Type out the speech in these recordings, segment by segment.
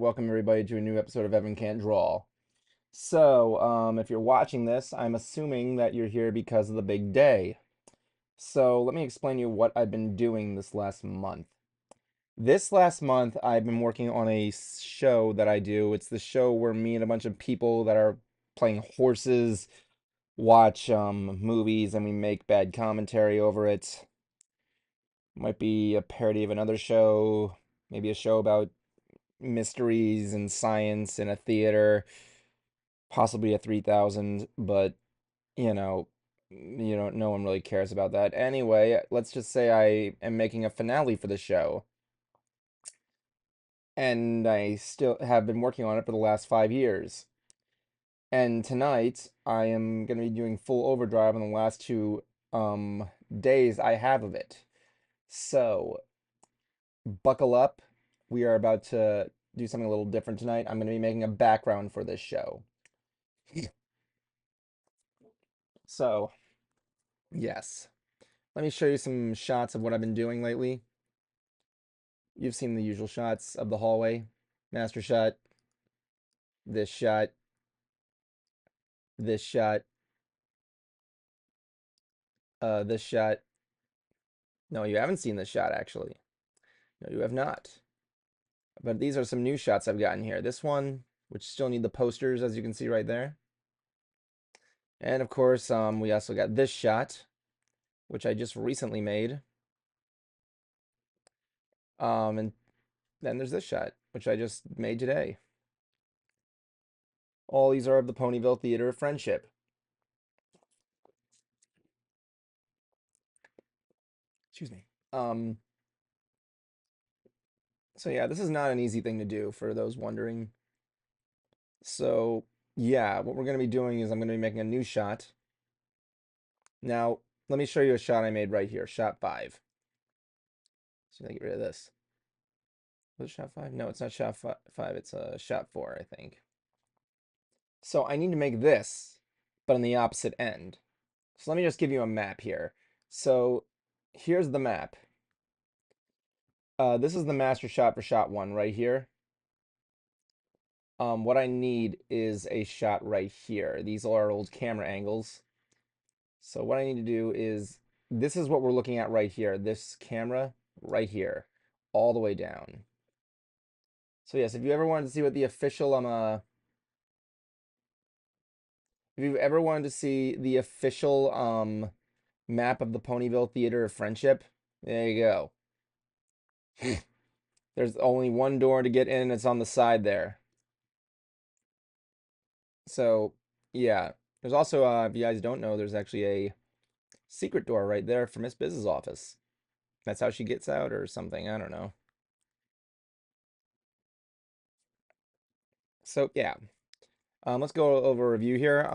welcome everybody to a new episode of Evan Can't Draw. So, if you're watching this, I'm assuming that you're here because of the big day. So, let me explain to you what I've been doing this last month. This last month, I've been working on a show that I do. It's the show where me and a bunch of people that are playing horses watch movies and we make bad commentary over it. Might be a parody of another show, maybe a show about mysteries and science in a theater, possibly a 3000, but you know, no one really cares about that. Anyway, let's just say I am making a finale for the show, and I still have been working on it for the last 5 years. And tonight, I am going to be doing full overdrive on the last two days I have of it. So, buckle up. We are about to do something a little different tonight. I'm going to be making a background for this show. So, yes. Let me show you some shots of what I've been doing lately. You've seen the usual shots of the hallway. Master shot, this shot, this shot, this shot. No, you haven't seen this shot, actually. No, you have not. But these are some new shots I've gotten here. This one, which still need the posters, as you can see right there. And of course, we also got this shot, which I just recently made. And then there's this shot, which I just made today. All these are of the Ponyville Theater of Friendship. Excuse me. So yeah, this is not an easy thing to do for those wondering. So yeah, what we're going to be doing is I'm going to be making a new shot. Now, let me show you a shot I made right here, shot 5. So I get rid of this. Was it shot 5? No, it's not shot 5, it's shot 4, I think. So I need to make this, but on the opposite end. So let me just give you a map here. So here's the map. This is the master shot for shot 1 right here. What I need is a shot right here. These are old camera angles. So what I need to do is, this is what we're looking at right here. This camera right here, all the way down. So yes, if you ever wanted to see what the official, if you've ever wanted to see the official, map of the Ponyville Theater of Friendship, there you go. There's only one door to get in, and it's on the side there. So, yeah. There's also, if you guys don't know, there's actually a secret door right there for Miss Biz's office. That's how she gets out or something. I don't know. So, yeah. Let's go over a review here.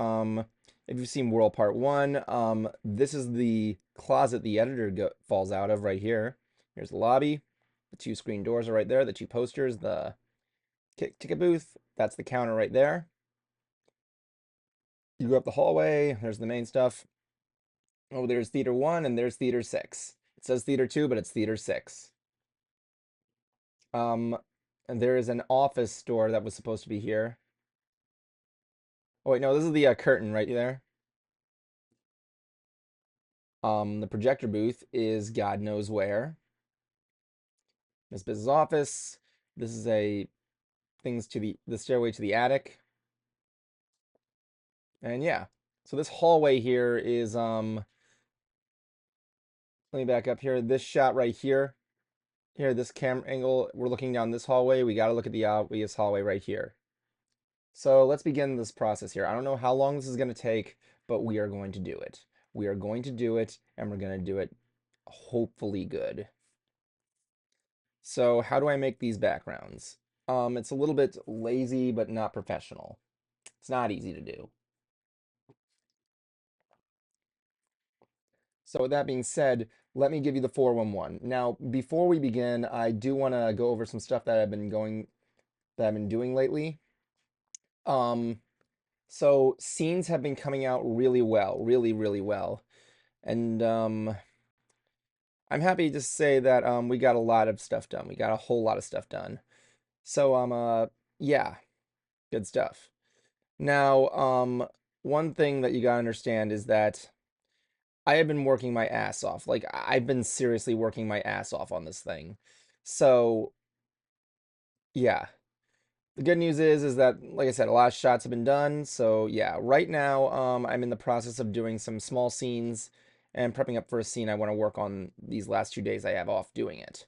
If you've seen Whirl Part 1, this is the closet the editor falls out of right here. Here's the lobby. The two screen doors are right there. The two posters, the ticket booth. That's the counter right there. You go up the hallway. There's the main stuff. Oh, there's Theater 1 and there's Theater 6. It says Theater 2, but it's Theater 6. And there is an office door that was supposed to be here. Oh, wait, no, this is the curtain right there. The projector booth is God knows where. Miss Biz's office. This is a things to the stairway to the attic. And yeah. So this hallway here is let me back up here. This shot right here. Here, this camera angle, we're looking down this hallway. We got to look at the obvious hallway right here. So let's begin this process here. I don't know how long this is going to take, but we are going to do it. We are going to do it, and we're going to do it hopefully good. So how do I make these backgrounds? It's a little bit lazy, but not professional. It's not easy to do. So with that being said, let me give you the 411. Now, before we begin, I do want to go over some stuff that I've been doing lately. So scenes have been coming out really well, really, really well. And I'm happy to say that we got a lot of stuff done. We got a whole lot of stuff done. So Yeah, good stuff. Now, one thing that you gotta understand is that I have been working my ass off. Like, I've been seriously working my ass off on this thing. So, yeah. The good news is that, like I said, a lot of shots have been done. So, yeah, right now, I'm in the process of doing some small scenes and prepping up for a scene I want to work on these last 2 days I have off doing it.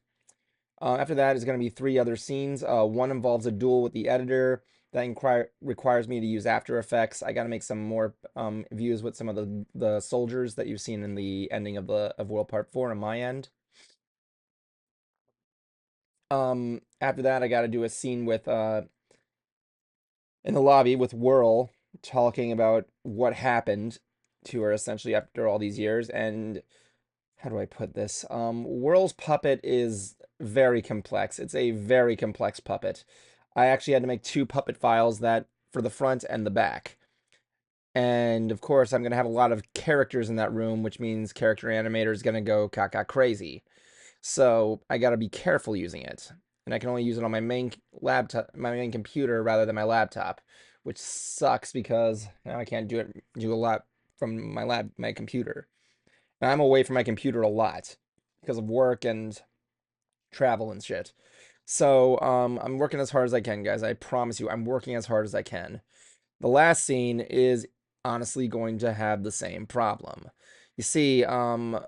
After that is going to be 3 other scenes. One involves a duel with the editor that requires me to use After Effects. I got to make some more views with some of the soldiers that you've seen in the ending of World Part 4 on my end. After that, I got to do a scene with in the lobby with Whirl, talking about what happened to her essentially after all these years. And how do I put this? Whirl's puppet is very complex. It's a very complex puppet. I actually had to make 2 puppet files that for the front and the back. And of course, I'm going to have a lot of characters in that room, which means character animator is going to go caca crazy. So I got to be careful using it. And I can only use it on my main laptop, my main computer rather than my laptop, which sucks because now I can't do a lot from my computer. And I'm away from my computer a lot because of work and travel and shit. So I'm working as hard as I can, guys. I promise you, I'm working as hard as I can. The last scene is honestly going to have the same problem. You see, I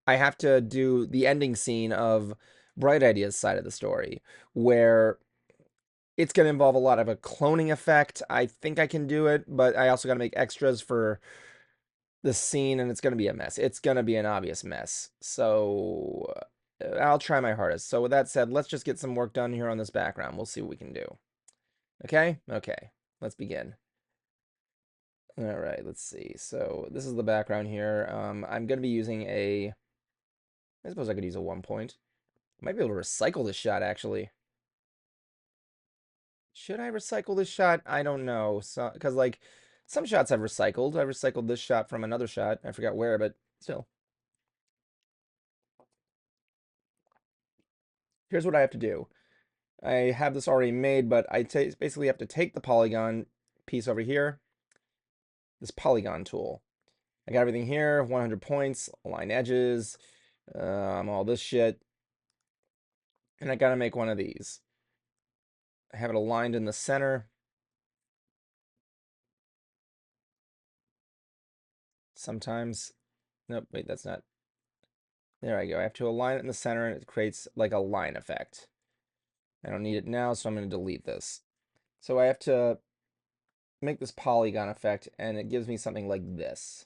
have to do the ending scene of Bright Idea's side of the story, where it's going to involve a lot of a cloning effect. I think I can do it, but I also got to make extras for the scene, and it's going to be a mess. It's going to be an obvious mess. So I'll try my hardest. So with that said, let's just get some work done here on this background. We'll see what we can do. Okay? Okay. Let's begin. All right, let's see. So this is the background here. I'm going to be using I suppose I could use a 1 point. I might be able to recycle this shot, actually. Should I recycle this shot? I don't know. So, because, like, some shots I've recycled. I recycled this shot from another shot. I forgot where, but still. Here's what I have to do. I have this already made, but I basically have to take the polygon piece over here, this polygon tool. I got everything here, 100 points, align edges, all this shit. And I gotta make one of these. I have it aligned in the center. Sometimes, nope, wait, that's not. There I go. I have to align it in the center and it creates like a line effect. I don't need it now, so I'm going to delete this. So I have to make this polygon effect, and it gives me something like this.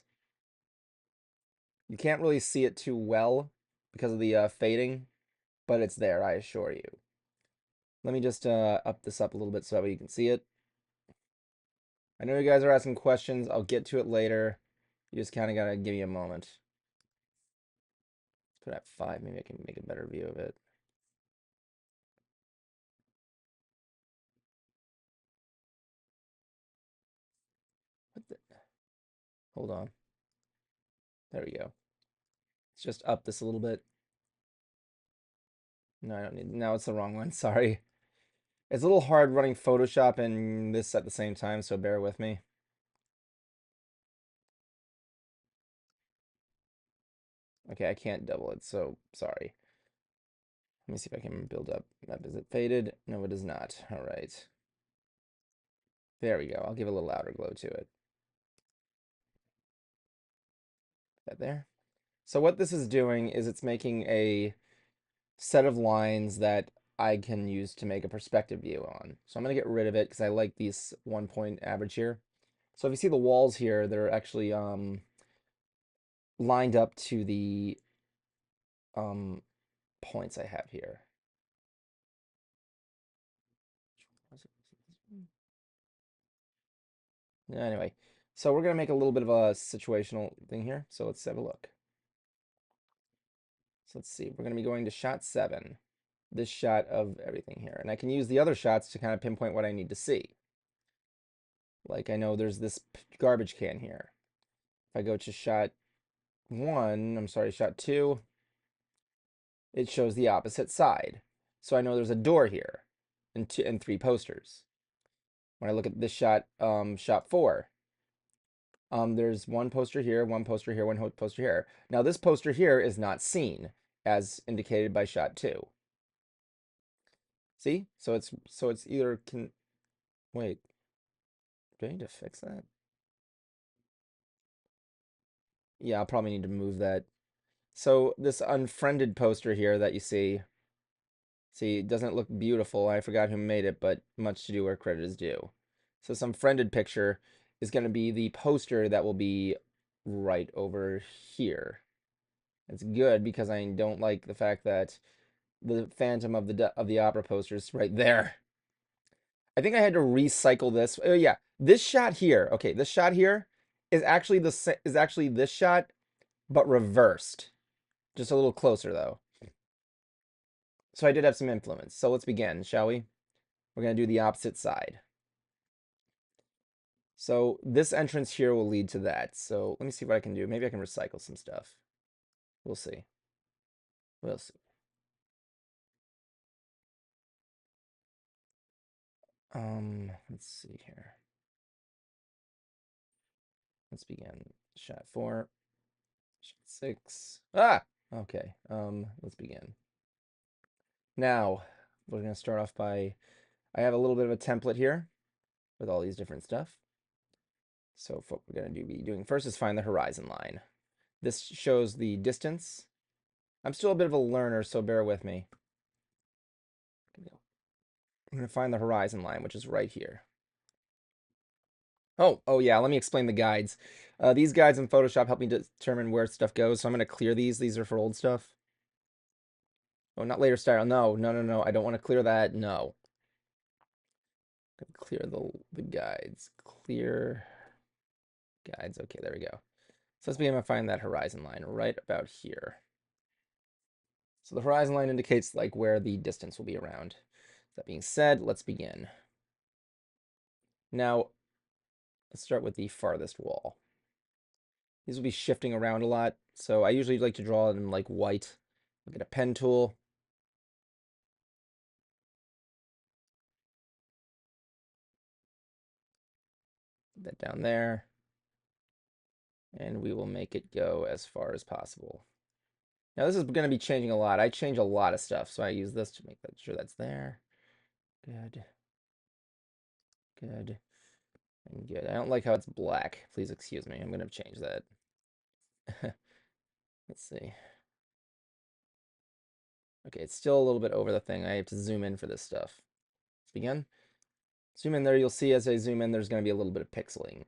You can't really see it too well because of the fading, but it's there, I assure you. Let me just up this up a little bit so that way you can see it. I know you guys are asking questions. I'll get to it later. You just kind of got to give me a moment. Put it at 5. Maybe I can make a better view of it. What the? Hold on. There we go. Let's just up this a little bit. No, I don't need. No, it's the wrong one. Sorry. It's a little hard running Photoshop and this at the same time, so bear with me. Okay, I can't double it, so sorry. Let me see if I can build up. Is it faded? No, it is not. All right. There we go. I'll give a little outer glow to it. That there. So what this is doing is it's making a set of lines that I can use to make a perspective view on. So I'm going to get rid of it because I like these 1 point average here. So if you see the walls here, they're actually lined up to the points I have here. Anyway, so we're going to make a little bit of a situational thing here. So let's have a look. So let's see. We're going to be going to shot 7. This shot of everything here. And I can use the other shots to kind of pinpoint what I need to see. Like I know there's this garbage can here. If I go to shot 1, I'm sorry, shot 2, it shows the opposite side. So I know there's a door here. and 3 posters. When I look at this shot, shot 4, there's 1 poster here, 1 poster here, 1 poster here. Now this poster here is not seen, as indicated by shot 2. See? So it's either can wait. Do I need to fix that? Yeah, I'll probably need to move that. So this unfriended poster here that you see, it doesn't look beautiful. I forgot who made it, but much to do where credit is due. So some friended picture is going to be the poster that will be right over here. It's good because I don't like the fact that the Phantom of the Opera poster is right there. I think I had to recycle this. Oh yeah, this shot here. Okay, this shot here is actually this shot, but reversed. Just a little closer though. So I did have some influence. So let's begin, shall we? We're gonna do the opposite side. So this entrance here will lead to that. So let me see what I can do. Maybe I can recycle some stuff. We'll see. We'll see. Let's see here. Let's begin. Shot 4. Shot 6. Ah! Okay. Let's begin. Now, we're gonna start off by I have a little bit of a template here with all these different stuff. So what we're gonna be doing first is find the horizon line. This shows the distance. I'm still a bit of a learner, so bear with me. I'm gonna find the horizon line, which is right here. Oh yeah, let me explain the guides. These guides in Photoshop help me determine where stuff goes, so I'm gonna clear these. These are for old stuff. Oh, not later style. No. I don't want to clear that. No. Clear the guides. Clear guides. Okay, there we go. So let's begin by finding that horizon line right about here. So the horizon line indicates like where the distance will be around. That being said, let's begin. Now, let's start with the farthest wall. These will be shifting around a lot, so I usually like to draw it in like white. I'll get a pen tool. Put that down there. And we will make it go as far as possible. Now this is going to be changing a lot. I change a lot of stuff, so I use this to make sure that's there. Good. Good. And good. I don't like how it's black. Please excuse me. I'm going to change that. Let's see. Okay, it's still a little bit over the thing. I have to zoom in for this stuff. Let's begin. Zoom in there. You'll see as I zoom in, there's going to be a little bit of pixeling.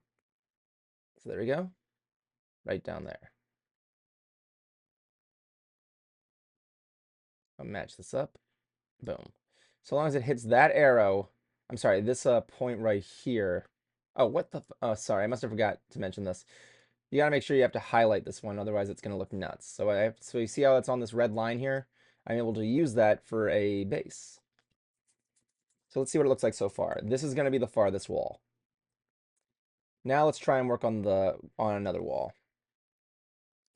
So there we go. Right down there. I'll match this up. Boom. So long as it hits that arrow, I'm sorry, this point right here. Oh, what the? Oh, sorry, I must have forgot to mention this. You gotta make sure you have to highlight this one, otherwise it's gonna look nuts. So you see how it's on this red line here? I'm able to use that for a base. So let's see what it looks like so far. This is gonna be the farthest wall. Now let's try and work on another wall.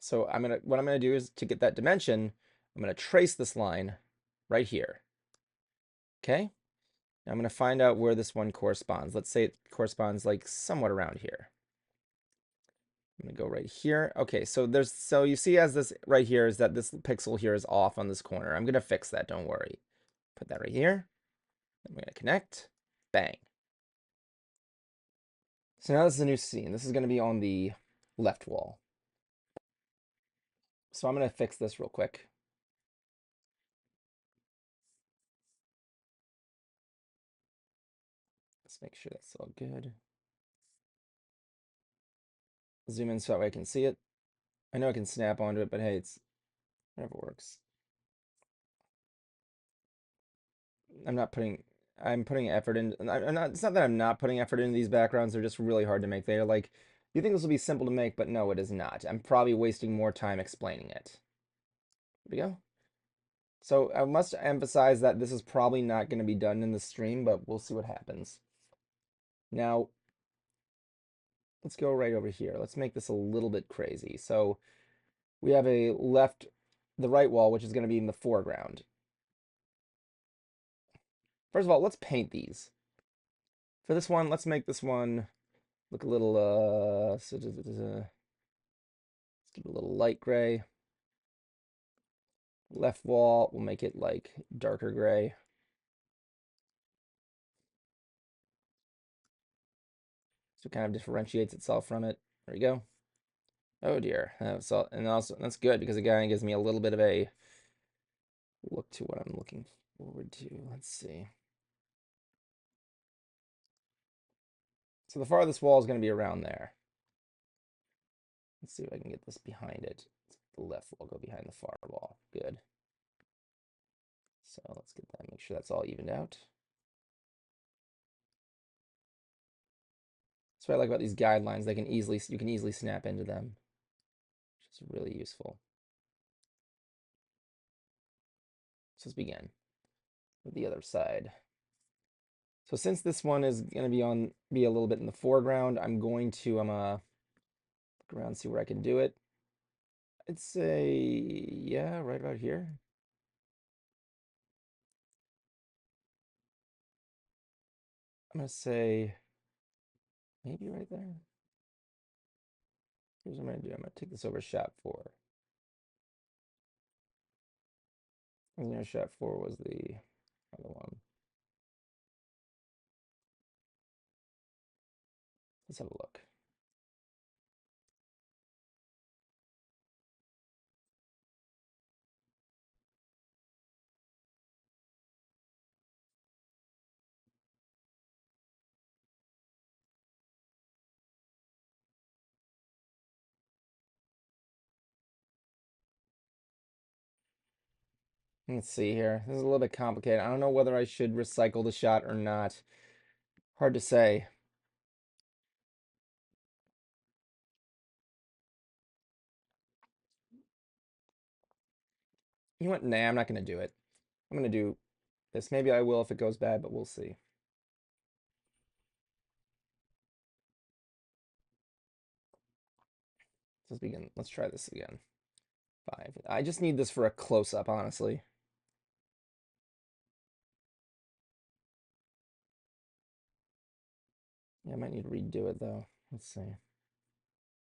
So what I'm gonna do is to get that dimension, I'm gonna trace this line right here. Okay? Now I'm going to find out where this one corresponds. Let's say it corresponds like somewhat around here. I'm going to go right here. Okay, so you see as this right here is that this pixel here is off on this corner. I'm going to fix that, don't worry. Put that right here. I'm going to connect. Bang. So now this is a new scene. This is going to be on the left wall. So I'm going to fix this real quick. Let's make sure that's all good. Zoom in so that way I can see it. I know I can snap onto it, but hey, it's whatever works. I'm putting effort in. It's not that I'm not putting effort into these backgrounds. They're just really hard to make. They're like, you think this will be simple to make, but no, it is not. I'm probably wasting more time explaining it. There we go. So I must emphasize that this is probably not going to be done in the stream, but we'll see what happens. Now, let's go right over here. Let's make this a little bit crazy. So we have the right wall, which is going to be in the foreground. First of all, let's paint these. For this one, let's make this one look a little, let's do a little light gray. Left wall, we'll make it like darker gray. So it kind of differentiates itself from it. There we go. Oh dear. So, and also that's good because it kind of gives me a little bit of a look to what I'm looking forward to. Let's see. So the farthest wall is going to be around there. Let's see if I can get this behind it. The left wall go behind the far wall. Good. So let's get that. Make sure that's all evened out. That's what I like about these guidelines. You can easily snap into them, which is really useful. So let's begin with the other side. So since this one is going to be a little bit in the foreground, I'm going to look around, see where I can do it. I'd say, yeah, right about here. I'm going to say maybe right there. Here's what I'm going to do. I'm going to take this over shot 4. Shot 4 was the other one. Let's have a look. Let's see here. This is a little bit complicated. I don't know whether I should recycle the shot or not. Hard to say. You know what? Nah, I'm not going to do it. I'm going to do this. Maybe I will if it goes bad, but we'll see. Let's begin. Let's try this again. 5. I just need this for a close-up, honestly. Yeah, I might need to redo it, though. Let's see.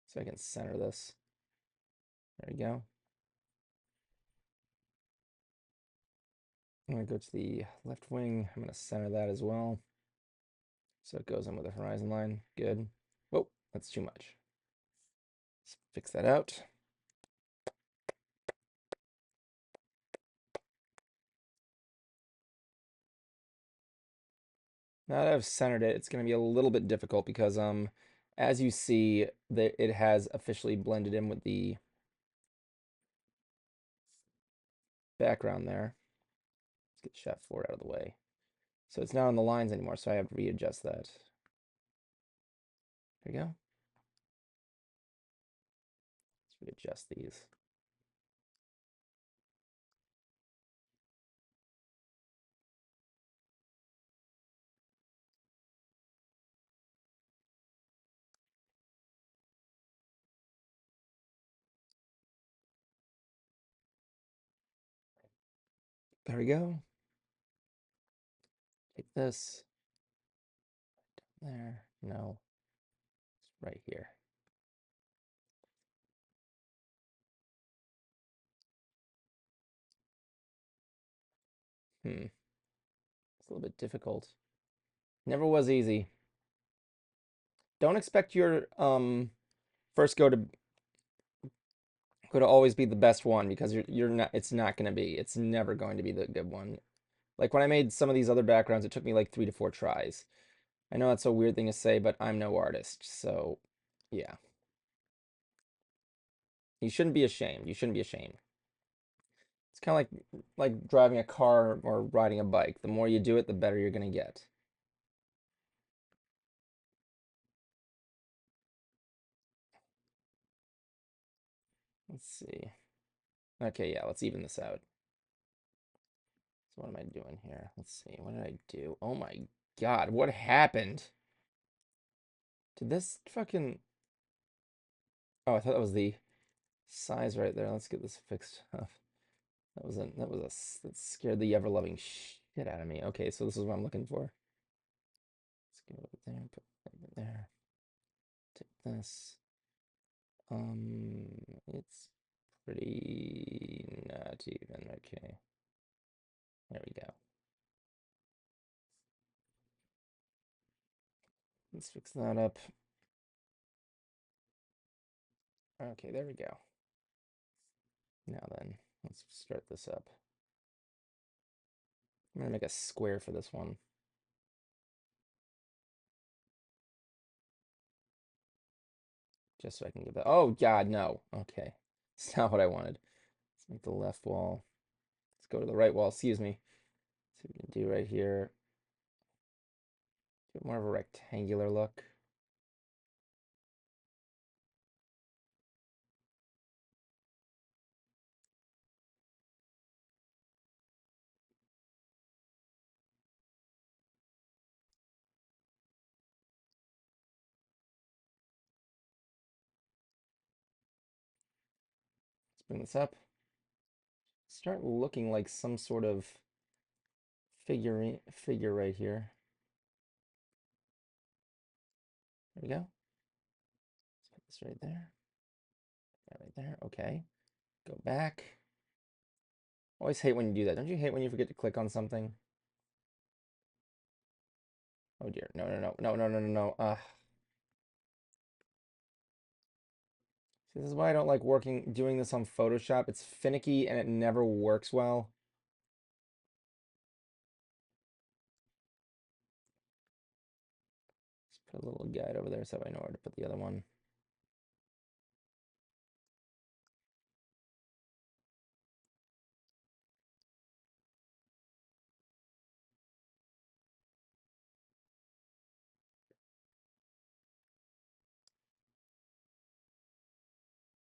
So I can center this. There we go. I'm going to go to the left wing. I'm going to center that as well. So it goes in with the horizon line. Good. Whoa, that's too much. Let's fix that out. Now that I've centered it, it's going to be a little bit difficult because as you see, it has officially blended in with the background there. Let's get shot 4 out of the way. So it's not on the lines anymore, so I have to readjust that. There you go. Let's readjust these. There we go. Take this. There. No. It's right here. It's a little bit difficult. Never was easy. Don't expect your first go to always be the best one because you're not. It's not going to be. It's never going to be the good one. Like when I made some of these other backgrounds, it took me like 3 to 4 tries. I know that's a weird thing to say, but I'm no artist, so yeah. You shouldn't be ashamed. You shouldn't be ashamed. It's kind of like driving a car or riding a bike. The more you do it, the better you're going to get. Let's see. Okay, yeah, let's even this out. So what am I doing here? Let's see. What did I do? Oh my God, what happened? Did this fucking... Oh, I thought that was the size right there. Let's get this fixed up. That scared the ever-loving shit Get out of me. Okay, so this is what I'm looking for. Let's go over there, put that over there. Take this. It's pretty not even. Okay, there we go. Let's fix that up. Okay, there we go. Now then, let's start this up. I'm gonna make a square for this one. Just so I can get that. Oh, God, no. Okay. It's not what I wanted. Let's make the left wall. Let's go to the right wall. Excuse me. See what we can do right here. Get more of a rectangular look. Let's bring this up. Start looking like some sort of figure right here. There we go. Let's put this right there. That right there. Okay. Go back. Always hate when you do that. Don't you hate when you forget to click on something? Oh dear. No, no, no. No, no, no, no, no. See, this is why I don't like doing this on Photoshop. It's finicky and it never works well. Just put a little guide over there so I know where to put the other one.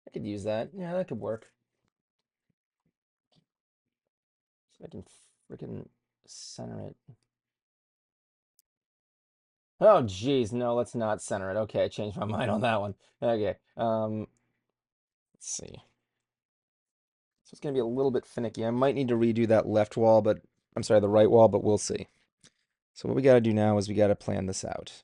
I could use that. Yeah, that could work. So I can freaking center it. Oh, geez, no, let's not center it. Okay, I changed my mind on that one. Okay, let's see. So it's gonna be a little bit finicky. I might need to redo that left wall, but I'm sorry, the right wall, but we'll see. So what we gotta do now is we gotta plan this out.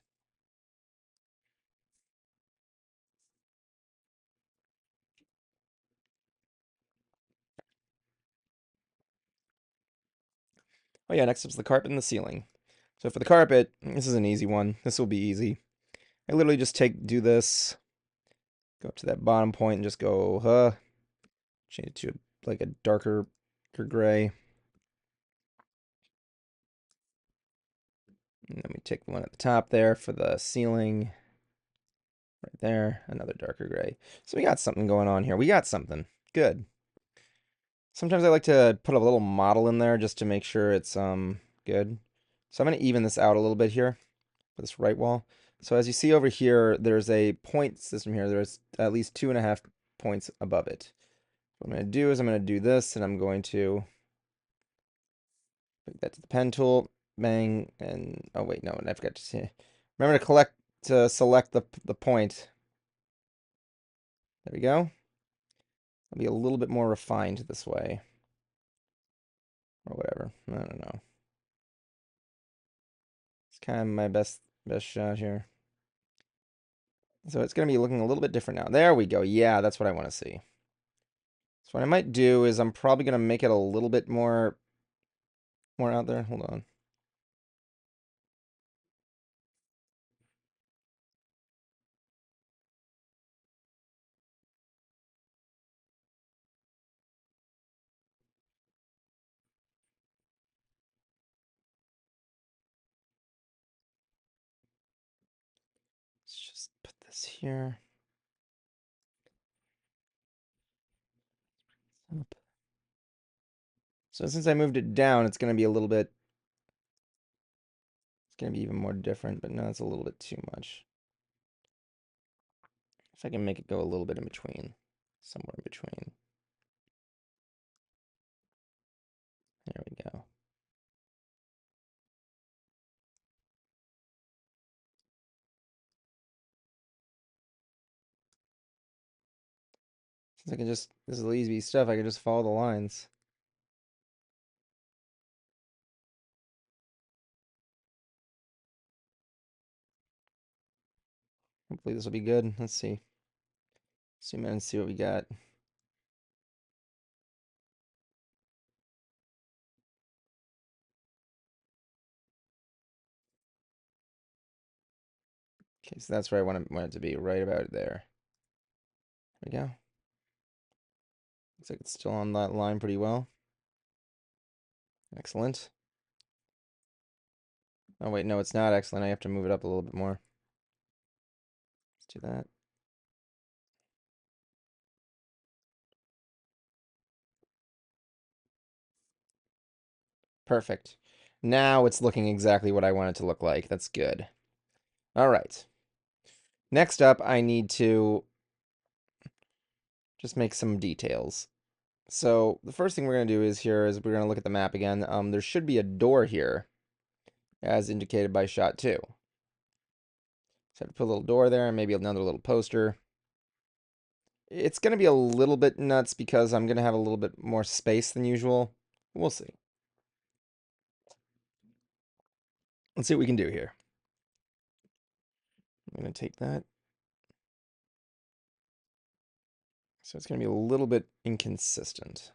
Oh yeah, next up's the carpet and the ceiling. So for the carpet, this is an easy one. This will be easy. I literally just do this, go up to that bottom point and just go, change it to like a darker gray. And then we take the one at the top there for the ceiling. Right there, another darker gray. So we got something going on here. We got something. Good. Sometimes I like to put a little model in there just to make sure it's good. So I'm going to even this out a little bit here for this right wall. So as you see over here, there's a point system here. There's at least 2.5 points above it. What I'm going to do is I'm going to do this, and I'm going to put that to the pen tool, bang, and oh wait, no, I forgot to say. Remember to select the point. There we go. It'll be a little bit more refined this way. Or whatever. I don't know. It's kind of my best shot here. So it's going to be looking a little bit different now. There we go. Yeah, that's what I want to see. So what I might do is I'm probably going to make it a little bit more out there. Hold on. Let's just put this here. Up. So since I moved it down, it's going to be a little bit, it's going to be even more different, but no, it's a little bit too much. If I can make it go a little bit in between, somewhere in between. There we go. Since I can just, this is easy stuff, I can just follow the lines. Hopefully this will be good. Let's see. Zoom in and see what we got. Okay, so that's where I want it to be, right about there. There we go. Looks like it's still on that line pretty well. Excellent. Oh wait, no, it's not excellent. I have to move it up a little bit more. Let's do that. Perfect. Now it's looking exactly what I want it to look like. That's good. All right. Next up, I need to just make some details. So the first thing we're going to do is we're going to look at the map again. There should be a door here, as indicated by shot 2. So I have to put a little door there and maybe another little poster. It's going to be a little bit nuts because I'm going to have a little bit more space than usual. We'll see. Let's see what we can do here. I'm going to take that. So it's going to be a little bit inconsistent.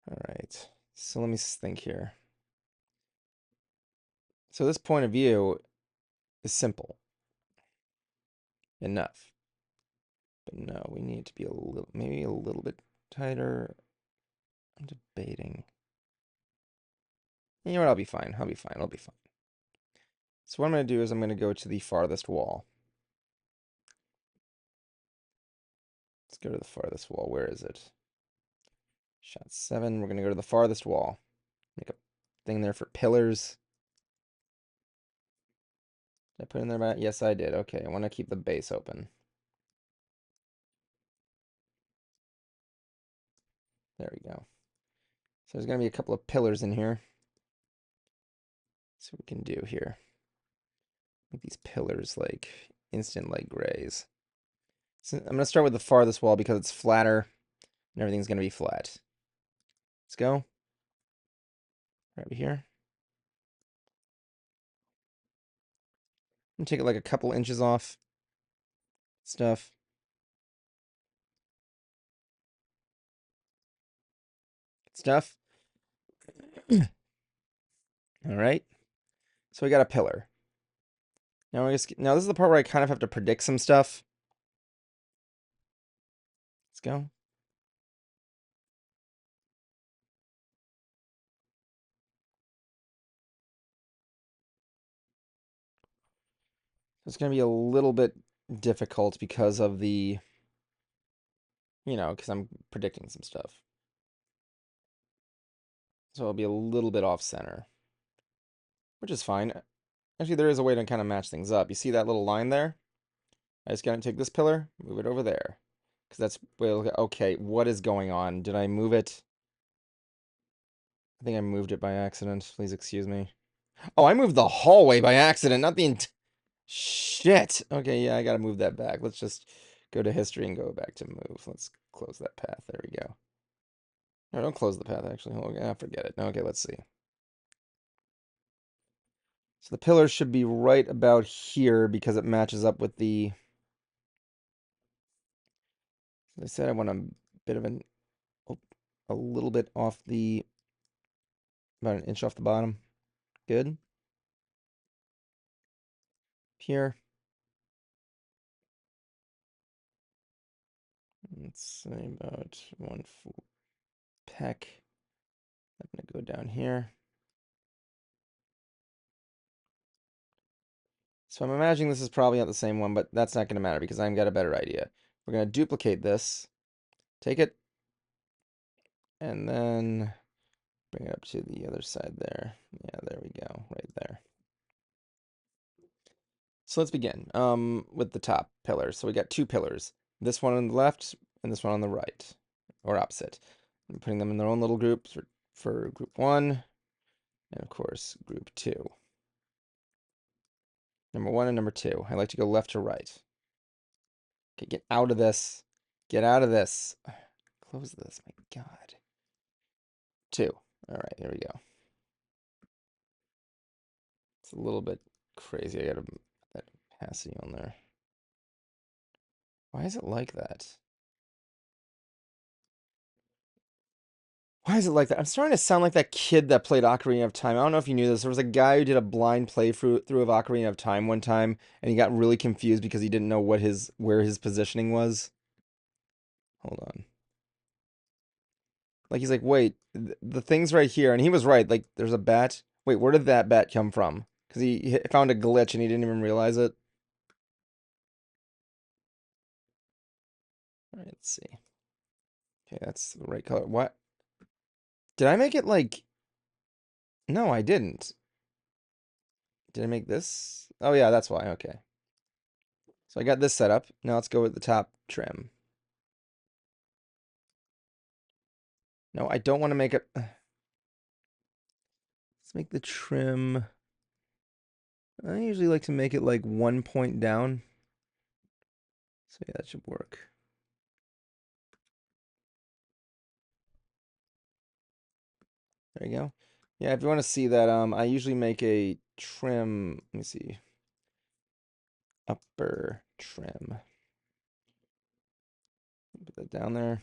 All right. So let me think here. So this point of view is simple enough. But no, we need to be maybe a little bit tighter. I'm debating. You know what? I'll be fine. I'll be fine. I'll be fine. So what I'm going to do is I'm going to go to the farthest wall. Let's go to the farthest wall. Where is it? Shot 7. We're going to go to the farthest wall. Make a thing there for pillars. Did I put in there? Yes, I did. Okay, I want to keep the base open. There we go. So there's going to be a couple of pillars in here. See what we can do here. Make these pillars like instant light grays. So I'm going to start with the farthest wall because it's flatter and everything's going to be flat. Let's go. Right over here. I'm going to take it like a couple inches off. Stuff. Stuff. All right. So we got a pillar. Now this is the part where I kind of have to predict some stuff. Let's go. It's going to be a little bit difficult because of the, because I'm predicting some stuff. So it'll be a little bit off center, which is fine. Actually, there is a way to kind of match things up. You see that little line there? I just got to take this pillar, move it over there. Because that's, okay, what is going on? Did I move it? I think I moved it by accident. Please excuse me. Oh, I moved the hallway by accident, not the Shit. Okay, yeah, I gotta move that back. Let's just go to history and go back to move. Let's close that path. There we go. No, don't close the path, actually. Oh, forget it. Okay, let's see. So the pillar should be right about here because it matches up with the... As I said, I want a bit of a little bit off the... About an inch off the bottom. Good. Here. Let's say about 1 full peck. I'm going to go down here. So I'm imagining this is probably not the same one, but that's not going to matter because I've got a better idea. We're going to duplicate this, take it, and then bring it up to the other side there. Yeah, there we go, right there. So let's begin with the top pillar. So we got 2 pillars, this one on the left and this one on the right, or opposite. I'm putting them in their own little groups for group 1, and of course group 2. Number 1 and number 2. I like to go left to right. Okay, get out of this. Get out of this. Close this, my God. 2. All right, there we go. It's a little bit crazy. I gotta opacity on there. Why is it like that? Why is it like that? I'm starting to sound like that kid that played Ocarina of Time. I don't know if you knew this. There was a guy who did a blind playthrough of Ocarina of Time one time, and he got really confused because he didn't know where his positioning was. Hold on. Like he's like, wait, the thing's right here, and he was right. Like there's a bat. Wait, where did that bat come from? Because he found a glitch and he didn't even realize it. All right, let's see. Okay, that's the right color. What? Did I make it like? No, I didn't. Did I make this? Oh yeah, that's why. Okay. So I got this set up. Now let's go with the top trim. No, I don't want to make it. Let's make the trim. I usually like to make it like 1 point down. So yeah, that should work. There you go. Yeah, if you want to see that, I usually make a trim. Let me see. Upper trim. Put that down there.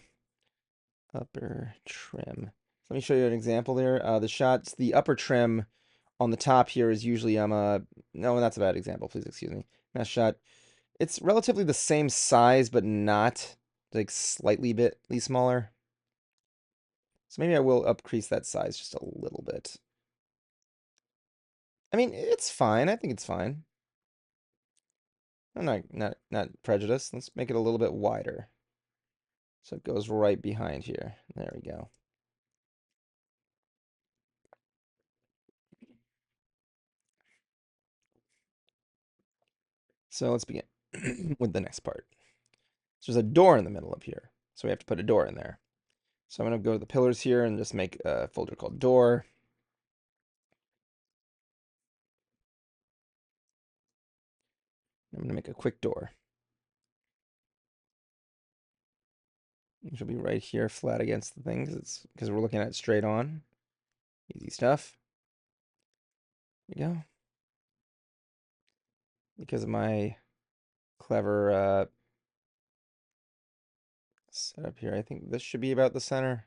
Upper trim. Let me show you an example there. The upper trim on the top here is usually no, that's a bad example. Please excuse me. That shot. It's relatively the same size, but not like slightly bitly smaller. So maybe I will increase that size just a little bit. I mean, it's fine. I think it's fine. I'm not prejudiced. Let's make it a little bit wider. So it goes right behind here. There we go. So let's begin with the next part. So there's a door in the middle up here. So we have to put a door in there. So I'm going to go to the pillars here and just make a folder called door. I'm going to make a quick door. Which will be right here flat against the thing because we're looking at it straight on. Easy stuff. There you go. Because of my clever setup here, I think this should be about the center.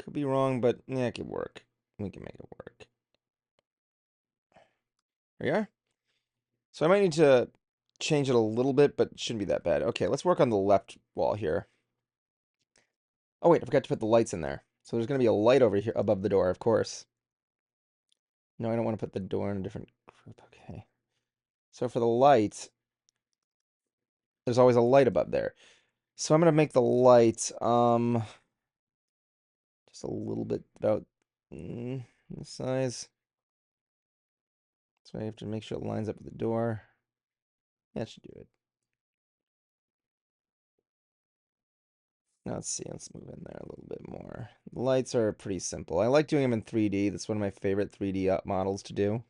Could be wrong, but yeah, it could work. We can make it work. There you are. So I might need to change it a little bit, but it shouldn't be that bad. Okay, let's work on the left wall here. Oh wait, I forgot to put the lights in there. So there's going to be a light over here above the door, of course. No, I don't want to put the door in a different group. Okay. So for the light, there's always a light above there. So I'm going to make the light just a little bit about the size. So I have to make sure it lines up with the door. That should do it. Now let's see, let's move in there a little bit more. The lights are pretty simple. I like doing them in 3D. That's one of my favorite 3D models to do.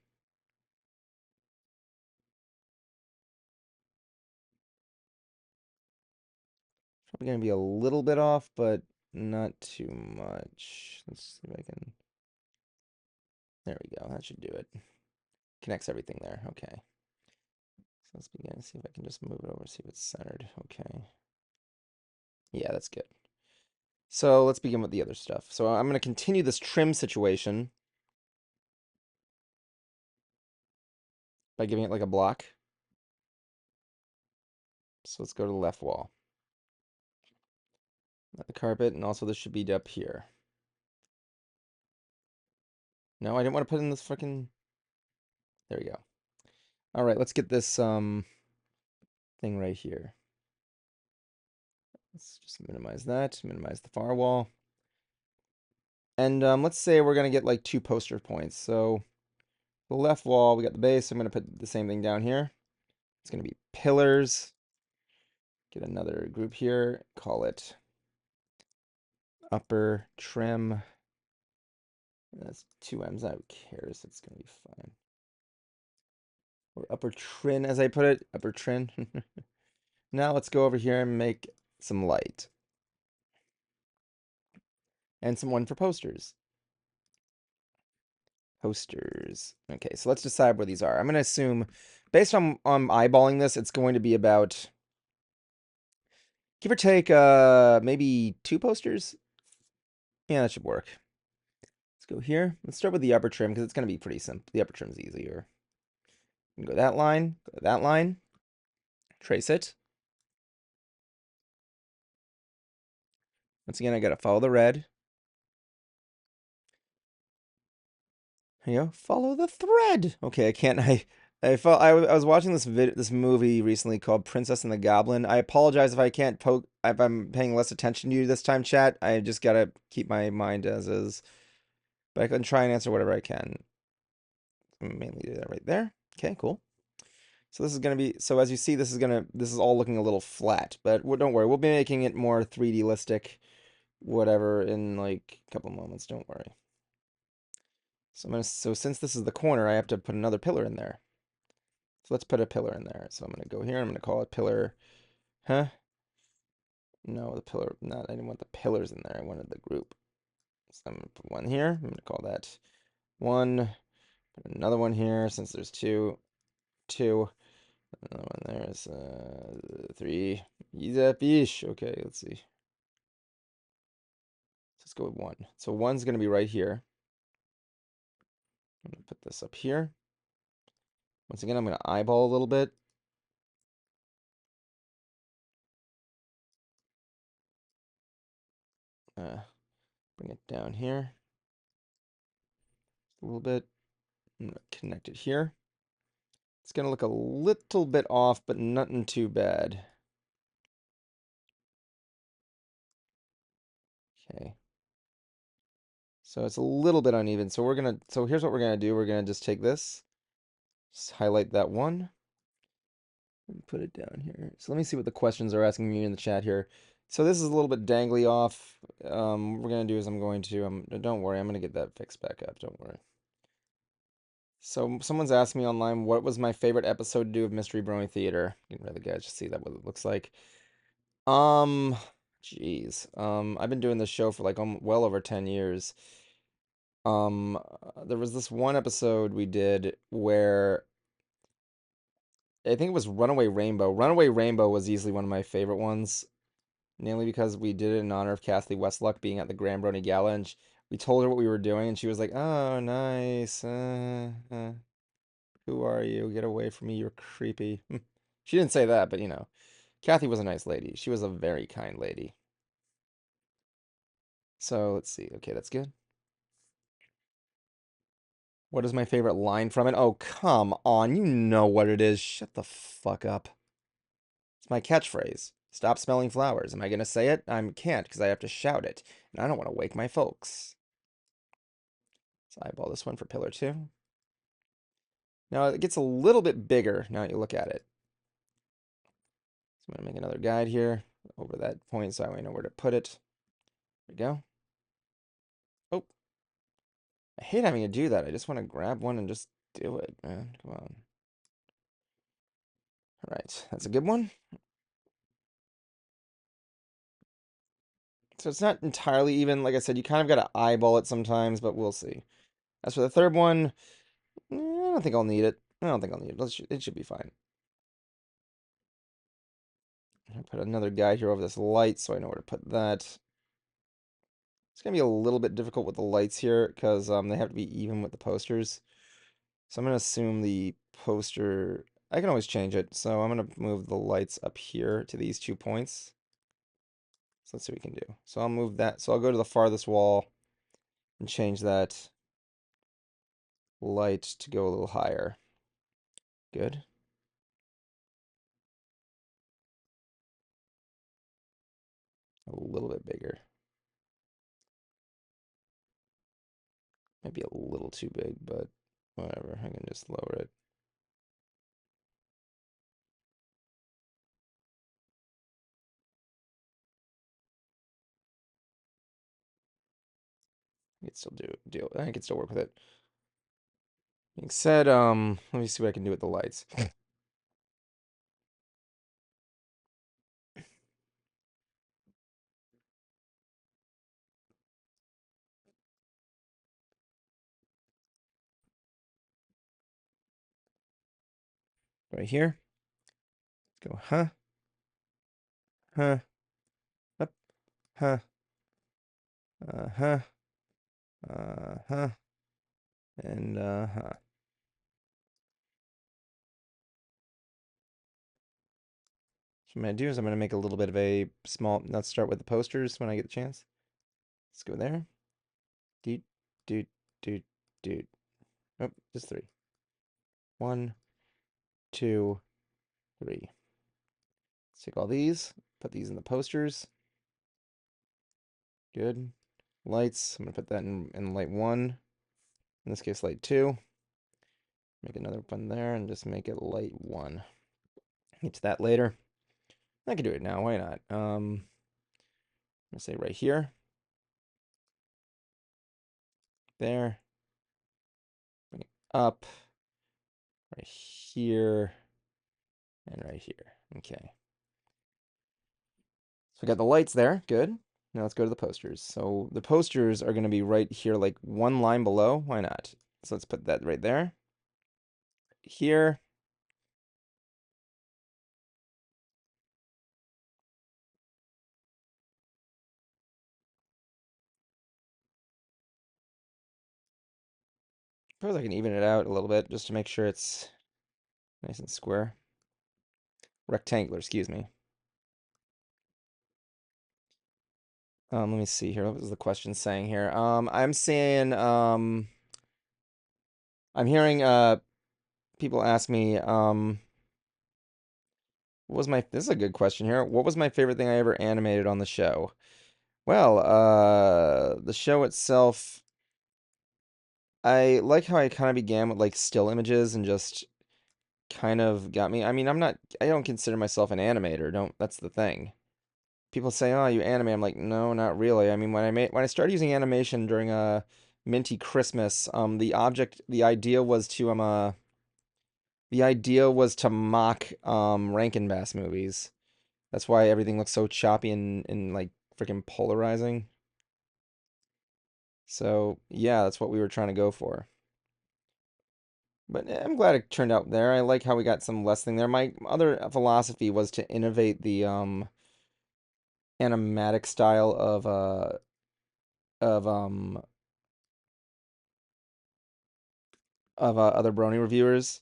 Probably going to be a little bit off, but not too much. Let's see if I can... There we go. That should do it. Connects everything there. Okay. So let's begin. See if I can just move it over, see if it's centered. Okay. Yeah, that's good. So let's begin with the other stuff. So I'm going to continue this trim situation by giving it like a block. So let's go to the left wall. The carpet, and also this should be up here. No, I didn't want to put in this freaking... There we go. All right, let's get this thing right here. Let's just minimize that, minimize the far wall. And let's say we're going to get like 2 poster points. So the left wall, we got the base. I'm going to put the same thing down here. It's going to be pillars. Get another group here. Call it upper trim. That's 2 M's. Who cares? It's going to be fine. Or upper trin, as I put it. Upper trin. Now let's go over here and make some light. And some one for posters. Posters. Okay, so let's decide where these are. I'm going to assume, based on eyeballing this, it's going to be about, give or take, maybe 2 posters. Yeah, that should work. Let's go here. Let's start with the upper trim because it's going to be pretty simple. The upper trim's easier. Go that line, go that line, trace it. Once again, I got to follow the red. There you go. Follow the thread. Okay, I can't. I was watching this movie recently called Princess and the Goblin. I apologize if I can't poke if I'm paying less attention to you this time, chat. I just gotta keep my mind as is. But I can try and answer whatever I can. Mainly do that right there. Okay, cool. So this is gonna be, so as you see, this is all looking a little flat, but don't worry, we'll be making it more 3D-listic, whatever, in like a couple moments. Don't worry. So since this is the corner, I have to put another pillar in there. So let's put a pillar in there. So I'm gonna go here. I'm gonna call it pillar. Huh? No, the pillar. Not. I didn't want the pillars in there. I wanted the group. So I'm gonna put one here. I'm gonna call that one. Put another one here since there's two. Two. Another one there's 3. Easy fish. Okay, let's see. Let's go with 1. So 1's gonna be right here. I'm gonna put this up here. Once again, I'm gonna eyeball a little bit. Bring it down here a little bit. I'm gonna connect it here. It's gonna look a little bit off, but nothing too bad. Okay. So it's a little bit uneven. So here's what we're gonna do. We're gonna just take this, just highlight that one, and put it down here. So let me see what the questions are asking me in the chat here. So this is a little bit dangly off. What we're gonna do is don't worry, I'm gonna get that fixed back up. Don't worry. So someone's asked me online what was my favorite episode to do of Mystery Brony Theater. You can really guys just see that what it looks like. Um, Jeez. I've been doing this show for like well over 10 years. There was this one episode we did where I think it was Runaway Rainbow. Runaway Rainbow was easily one of my favorite ones, namely because we did it in honor of Kathy Westluck being at the Grand Brony Gala, and we told her what we were doing, and she was like, "Oh, nice. Who are you? Get away from me. You're creepy." She didn't say that, but Kathy was a nice lady. She was a very kind lady. So let's see. Okay, that's good. What is my favorite line from it? Oh, come on. You know what it is. Shut the fuck up. It's my catchphrase. Stop smelling flowers. Am I going to say it? I can't because I have to shout it. And I don't want to wake my folks. So eyeball this one for pillar 2. Now it gets a little bit bigger now that you look at it. So I'm going to make another guide here over that point so I know where to put it. There we go. Oh, I hate having to do that. I just want to grab one and just do it, man. Come on. All right, that's a good one. So it's not entirely even. Like I said, you kind of got to eyeball it sometimes, but we'll see. As for the third one, I don't think I'll need it. I don't think I'll need it. It should be fine. I'll put another guide here over this light so I know where to put that. It's going to be a little bit difficult with the lights here because they have to be even with the posters. So I'm going to assume the poster, I can always change it. So I'm going to move the lights up here to these 2 points. So let's see what we can do. So I'll move that. So I'll go to the farthest wall and change that light to go a little higher. Good. A little bit bigger. Maybe a little too big, but whatever. I can just lower it. I can still deal. I can still work with it. Being said, let me see what I can do with the lights. right here. Go, huh, huh, up, huh, huh, huh, and huh. So what I'm going to do is I'm going to make a little bit of a small, let's start with the posters when I get the chance. Let's go there. Doot, doot, doot, doot. Oh, just three. 1, 2, 3. Let's take all these, put these in the posters. Good. Lights, I'm going to put that in light 1. In this case, light 2. Make another one there and just make it light 1. Get to that later. I can do it now, why not? I'm going to say right here. There. Bring it up. Right here. And right here. Okay. So we got the lights there. Good. Now let's go to the posters. So the posters are going to be right here, like one line below. Why not? So let's put that right there. Here. Suppose I can even it out a little bit just to make sure it's nice and square. Rectangular, excuse me. Let me see here. What was the question saying here? I'm saying, I'm hearing people ask me, what was my, this is a good question here. What was my favorite thing I ever animated on the show? Well, the show itself, I like how I kind of began with like still images and just kind of got me. I mean, I don't consider myself an animator. That's the thing. People say, "Oh, you animate." I'm like, "No, not really." I mean, when I started using animation during a Minty Christmas, the idea was to mock Rankin Bass movies. That's why everything looks so choppy and like freaking polarizing. So, yeah, that's what we were trying to go for. But I'm glad it turned out there. I like how we got some less thing there. My other philosophy was to innovate the animatic style of um other Brony reviewers,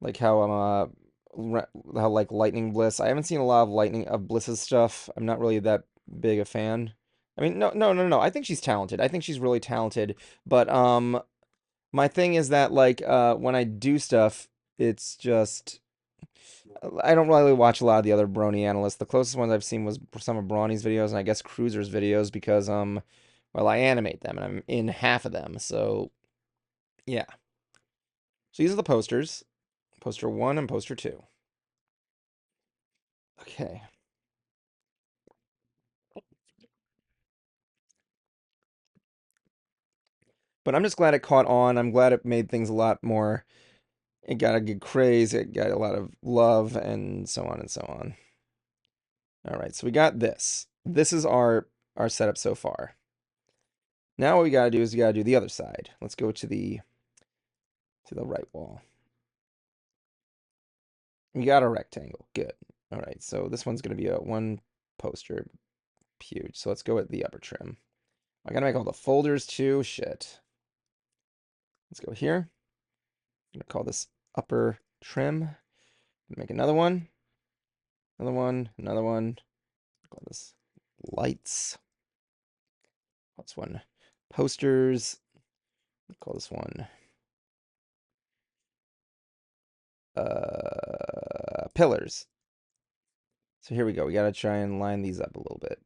like how how like Lightning Bliss. I haven't seen a lot of Lightning of Bliss's stuff. I'm not really that big a fan. I mean, no. I think she's talented. I think she's really talented. But my thing is that like when I do stuff, it's just I don't really watch a lot of the other Brony analysts. The closest ones I've seen was some of Brawny's videos and I guess Cruiser's videos because well, I animate them and I'm in half of them. So yeah. So these are the posters. Poster 1 and poster 2. Okay. But I'm just glad it caught on. I'm glad it made things a lot more. It got a good craze. It got a lot of love and so on and so on. All right, so we got this. This is our setup so far. Now what we gotta do is we gotta do the other side. Let's go to the right wall. We got a rectangle. Good. All right, so this one's gonna be a one poster. Huge. So let's go with the upper trim. I gotta make all the folders too. Shit. Let's go here. I'm gonna call this upper trim. Make another one. Another one. Another one. Call this lights. Call this one posters. Call this one pillars. So here we go. We gotta try and line these up a little bit.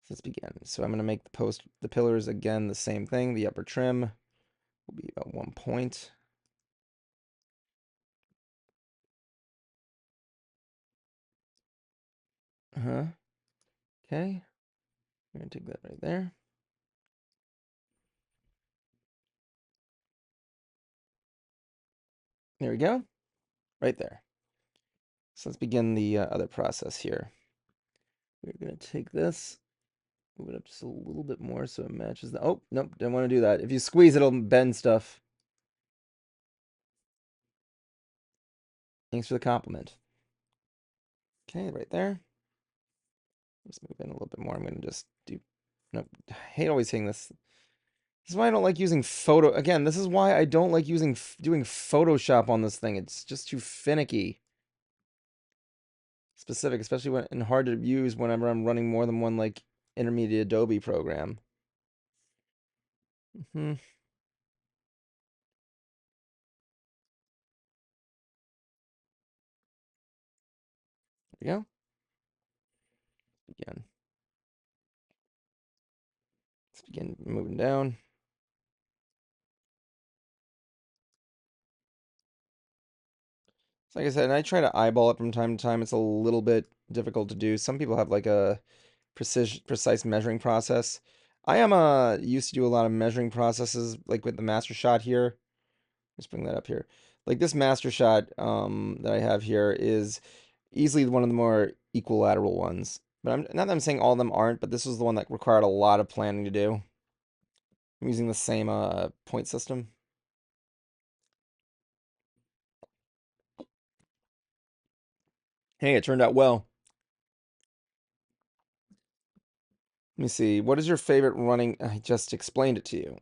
So let's begin. So I'm gonna make the pillars again the same thing. The upper trim will be about 1 point. Okay. I'm gonna take that right there. There we go. Right there. So let's begin the other process here. We're gonna take this Move it up just a little bit more so it matches the... Oh, nope, didn't want to do that. If you squeeze, it'll bend stuff. Thanks for the compliment. Okay, right there. Let's move in a little bit more. I'm going to just do... Nope, I hate always saying this. This is why I don't like using photo... Again, this is why I don't like doing Photoshop on this thing. It's just too finicky. Specific, especially when and hard to use whenever I'm running more than one, like, intermediate Adobe program. There we go. Again. Let's begin moving down. So like I said, and I try to eyeball it from time to time. It's a little bit difficult to do. Some people have like a precise measuring process. I am used to do a lot of measuring processes, like with the master shot here. Let's bring that up here. Like this master shot that I have here is easily one of the more equilateral ones. But not that I'm saying all of them aren't, but this was the one that required a lot of planning to do. I'm using the same point system. Hey, it turned out well. Let me see. What is your favorite running? I just explained it to you.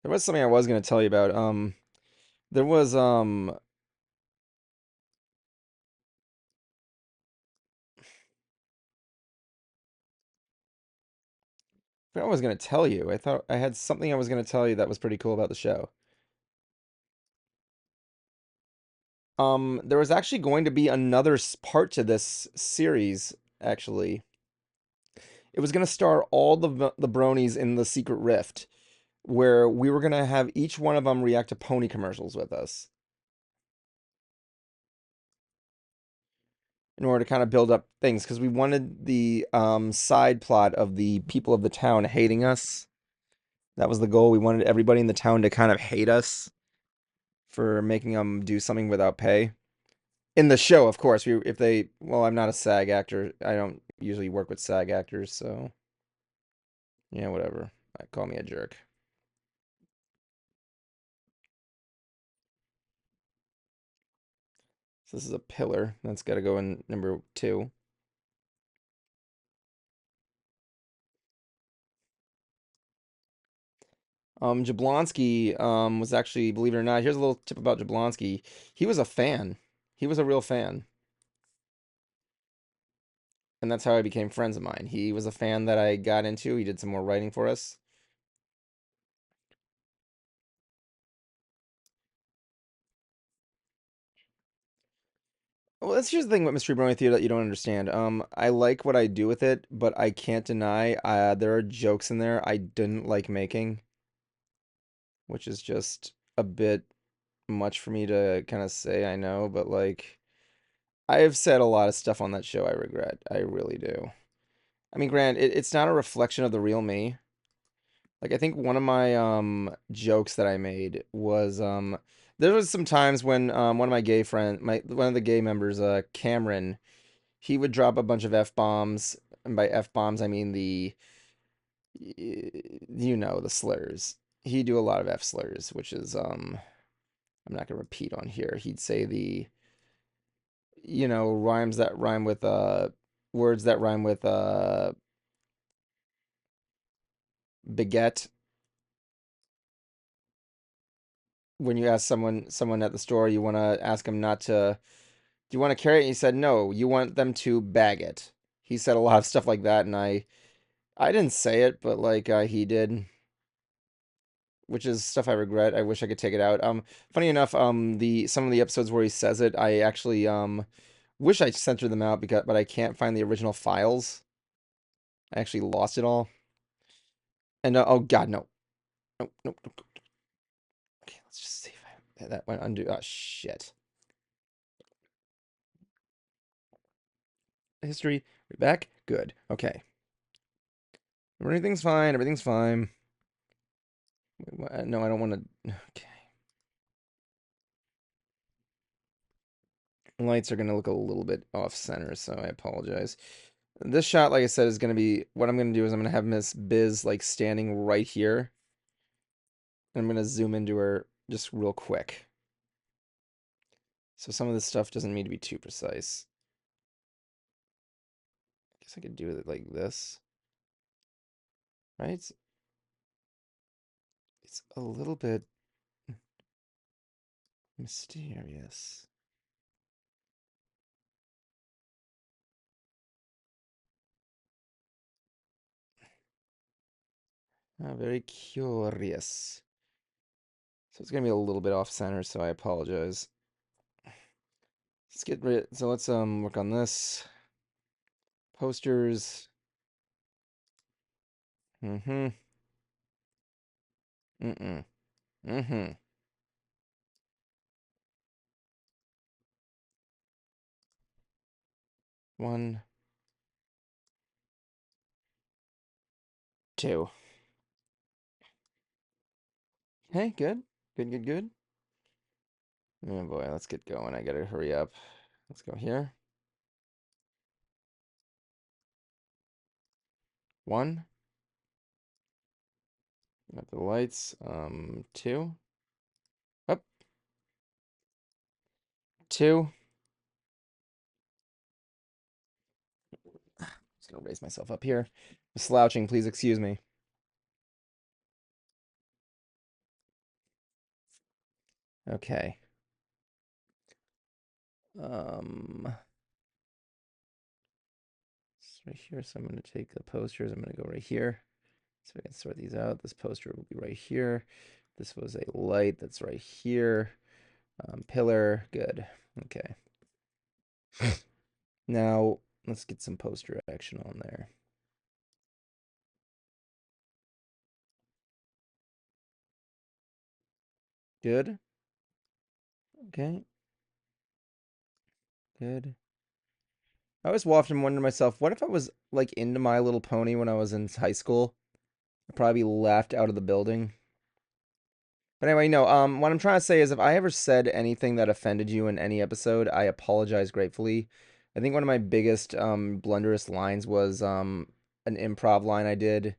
There was something I was going to tell you about. There was I forgot what I was going to tell you. I thought I had something I was going to tell you that was pretty cool about the show. There was actually going to be another part to this series, actually. It was going to star all the bronies in the Secret Rift, where we were going to have each one of them react to pony commercials with us in order to kind of build up things, because we wanted the side plot of the people of the town hating us. That was the goal. We wanted everybody in the town to kind of hate us for making them do something without pay. In the show, of course, if they, well, I'm not a SAG actor. I don't usually work with SAG actors, so yeah, whatever. Call me a jerk. So this is a pillar. That's got to go in number 2. Jablonski was actually, believe it or not, here's a little tip about Jablonski. He was a fan. He was a real fan. And that's how I became friends of mine. He was a fan that I got into. He did some more writing for us. Well, that's just the thing with Mystery Brony Theater that you don't understand. I like what I do with it, but I can't deny there are jokes in there I didn't like making, which is just a bit much for me to kind of say, I know, but like I have said a lot of stuff on that show I regret. I really do. I mean, it's not a reflection of the real me. Like I think one of my jokes that I made was there was some times when one of my gay friend my one of the gay members Cameron, he would drop a bunch of F bombs, and by F bombs I mean the slurs. He'd do a lot of F slurs, which is I'm not gonna repeat on here. He'd say the rhymes that rhyme with words that rhyme with beget. When you ask someone at the store, you want to ask them not to, do you want to carry it? And he said no, you want them to bag it. He said a lot of stuff like that, and I didn't say it, but like he did, which is stuff I regret. I wish I could take it out. Funny enough, the some of the episodes where he says it, I actually wish I censored them out, but I can't find the original files. I actually lost it all. And oh god, no. No, no, no. Okay, let's just see if that went undo. Oh shit. History. We're back. Good. Okay. Everything's fine. Everything's fine. No, I don't want to. Okay. Lights are going to look a little bit off center, so I apologize. This shot, like I said, is going to be, what I'm going to do is I'm going to have Miss Biz like standing right here. And I'm going to zoom into her just real quick. So some of this stuff doesn't need to be too precise. I guess I could do it like this, right? It's a little bit mysterious. Very curious. So it's gonna be a little bit off center, so I apologize. Let's get rid. So let's work on this. Posters. Mm-hmm. Mm-mm. Mm-hmm. One, two. Okay, good. Good, good, good. Oh boy, let's get going. I gotta hurry up. Let's go here. One. Got the lights. Two. Up. Two. Just gonna raise myself up here. I'm slouching, please excuse me. Okay. It's right here. So I'm gonna take the posters. I'm gonna go right here. So I can sort these out. This poster will be right here. This was a light that's right here. Pillar, good. Okay. Now let's get some poster action on there. Good. Okay. Good. I always often wonder to myself, what if I was like into My Little Pony when I was in high school? I'd probably be laughed out of the building. But anyway, no, what I'm trying to say is if I ever said anything that offended you in any episode, I apologize gratefully. I think one of my biggest blunderous lines was an improv line I did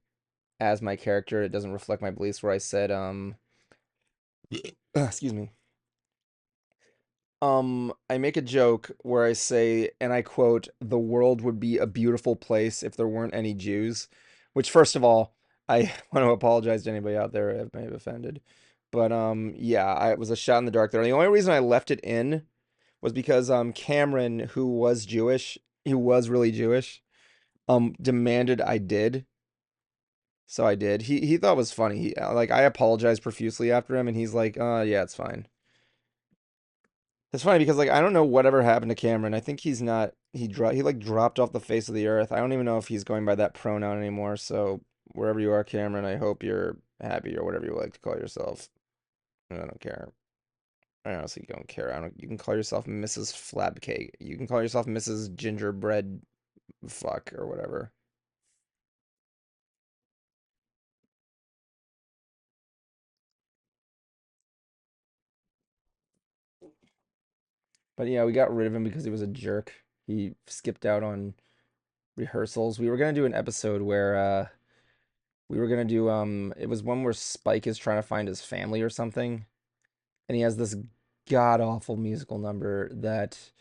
as my character. It doesn't reflect my beliefs where I said excuse me. I make a joke where I say, and I quote, "The world would be a beautiful place if there weren't any Jews," which, first of all, I want to apologize to anybody out there I may have offended. But yeah, it was a shot in the dark there. And the only reason I left it in was because Cameron, who was Jewish, who was really Jewish, demanded I did. So I did. He thought it was funny. Like I apologized profusely after him, and he's like, yeah, it's fine." It's funny because like I don't know whatever happened to Cameron. I think he's not he like dropped off the face of the earth. I don't even know if he's going by that pronoun anymore. So wherever you are, Cameron, I hope you're happy or whatever you like to call yourself. I don't care. I honestly don't care. I don't. You can call yourself Mrs. Flabcake. You can call yourself Mrs. Gingerbread Fuck or whatever. But yeah, we got rid of him because he was a jerk. He skipped out on rehearsals. We were gonna do an episode where we were gonna do it was one where Spike is trying to find his family or something, and he has this god awful musical number that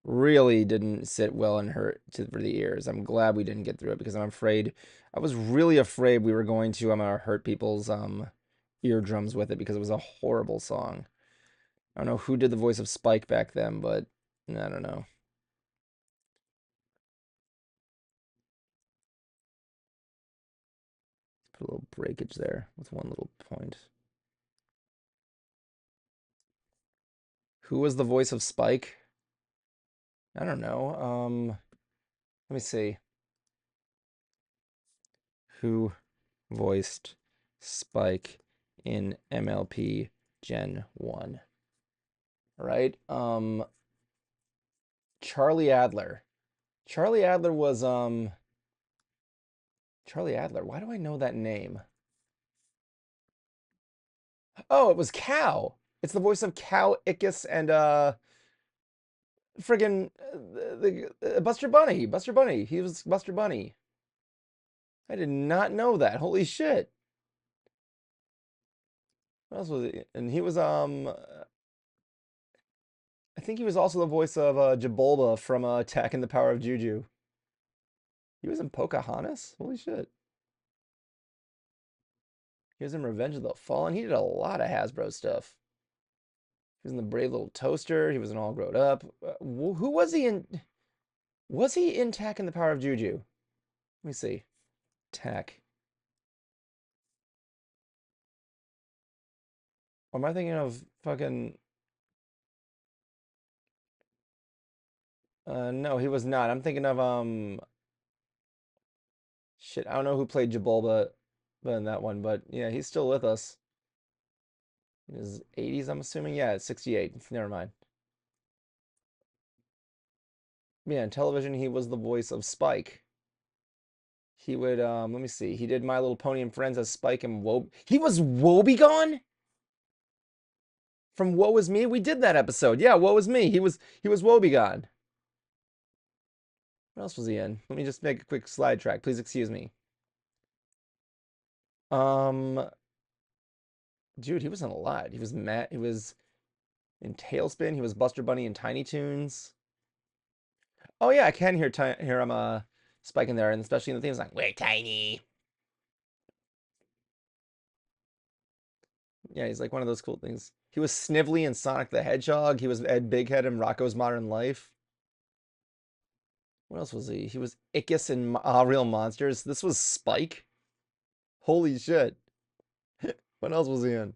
really didn't sit well and hurt for the ears. I'm glad we didn't get through it because I was really afraid we were going to hurt people's eardrums with it because it was a horrible song. I don't know who did the voice of Spike back then, but I don't know. Put a little breakage there with one little point. Who was the voice of Spike? I don't know. Let me see. Who voiced Spike in MLP Gen 1? Right? Charlie Adler. Charlie Adler was Charlie Adler. Why do I know that name? Oh, it was Cal. It's the voice of Cal Ickes and Friggin' Buster Bunny. Buster Bunny. He was Buster Bunny. I did not know that. Holy shit. What else was he? And he was I think he was also the voice of Jabulba from Attack and the Power of Juju. He was in Pocahontas? Holy shit. He was in Revenge of the Fallen. He did a lot of Hasbro stuff. He was in the Brave Little Toaster. He was in All Grown Up. Who was he in? Was he in Attack and the Power of Juju? Let me see. Attack. Or am I thinking of fucking? No, he was not. I'm thinking of shit. I don't know who played Jabulba, but in that one. But yeah, he's still with us. In his 80s, I'm assuming. Yeah, it's 68. Never mind. Yeah, in television, he was the voice of Spike. He would let me see. He did My Little Pony and Friends as Spike and Woe. He was Woebegone from Woe Is Me. We did that episode. Yeah, Woe Is Me. He was Woebegone. What else was he in? Let me just make a quick slide track. Please excuse me. Um, dude, he was in a lot. He was Matt. He was in Tailspin. He was Buster Bunny in Tiny Toons. Oh yeah, I can hear him Spike in there, and especially in the themes like "We're tiny." Yeah, he's like one of those cool things. He was Snively in Sonic the Hedgehog. He was Ed Bighead in Rocco's Modern Life. What else was he? He was Ickis in Real Monsters. This was Spike. Holy shit. What else was he in?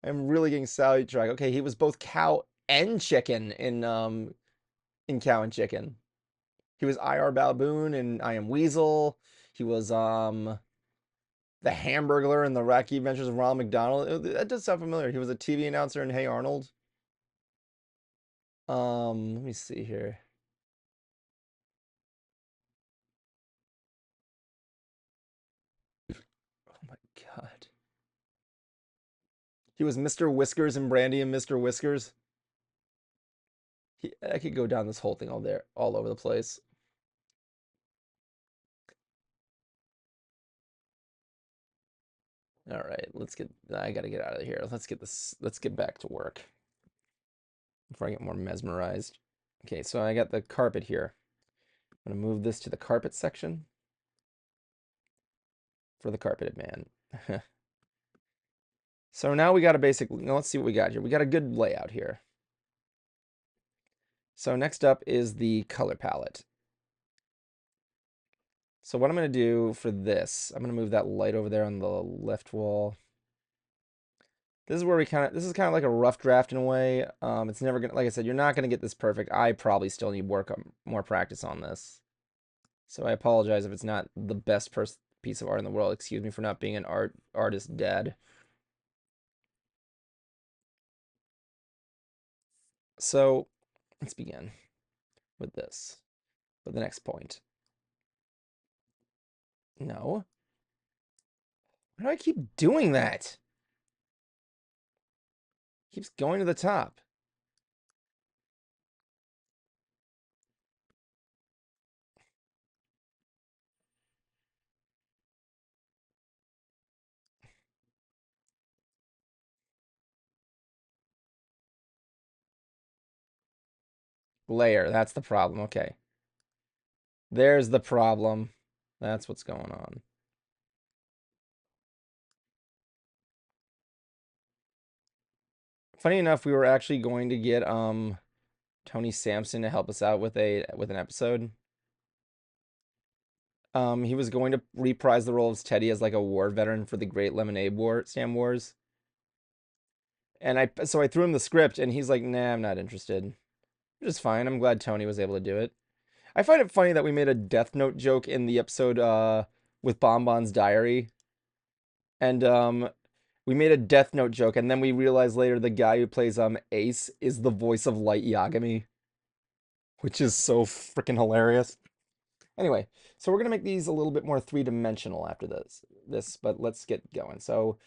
I'm really getting sidetracked. Okay, he was both cow and chicken in Cow and Chicken. He was IR Baboon in I Am Weasel. He was the Hamburglar in the Wacky Adventures of Ronald McDonald. That does sound familiar. He was a TV announcer in Hey Arnold. Let me see here. Oh my god. He was Mr. Whiskers in Brandy and Mr. Whiskers. I could go down this whole thing all over the place. All right, I gotta get out of here. Let's get back to work before I get more mesmerized. Okay, so I got the carpet here. I'm gonna move this to the carpet section for the carpeted man. So now we got a basic, now let's see what we got here. We got a good layout here. So next up is the color palette. So what I'm going to do for this, I'm going to move that light over there on the left wall. This is where this is kind of like a rough draft in a way. It's never going to, like I said, you're not going to get this perfect. I probably still need more practice on this. So I apologize if it's not the best piece of art in the world. Excuse me for not being an artist dad. So let's begin with this, with the next point. No. Why do I keep doing that? Keeps going to the top. Layer, that's the problem. Okay. There's the problem. That's what's going on. Funny enough, we were actually going to get Tony Sampson to help us out with an episode. He was going to reprise the role of Teddy as like a war veteran for the Great Lemonade Stand Wars. And so I threw him the script and he's like, "Nah, I'm not interested." Which is fine. I'm glad Tony was able to do it. I find it funny that we made a Death Note joke in the episode with Bonbon's diary. And we made a Death Note joke, and then we realized later the guy who plays Ace is the voice of Light Yagami, which is so freaking hilarious. Anyway, so we're gonna make these a little bit more three-dimensional after this, but let's get going. So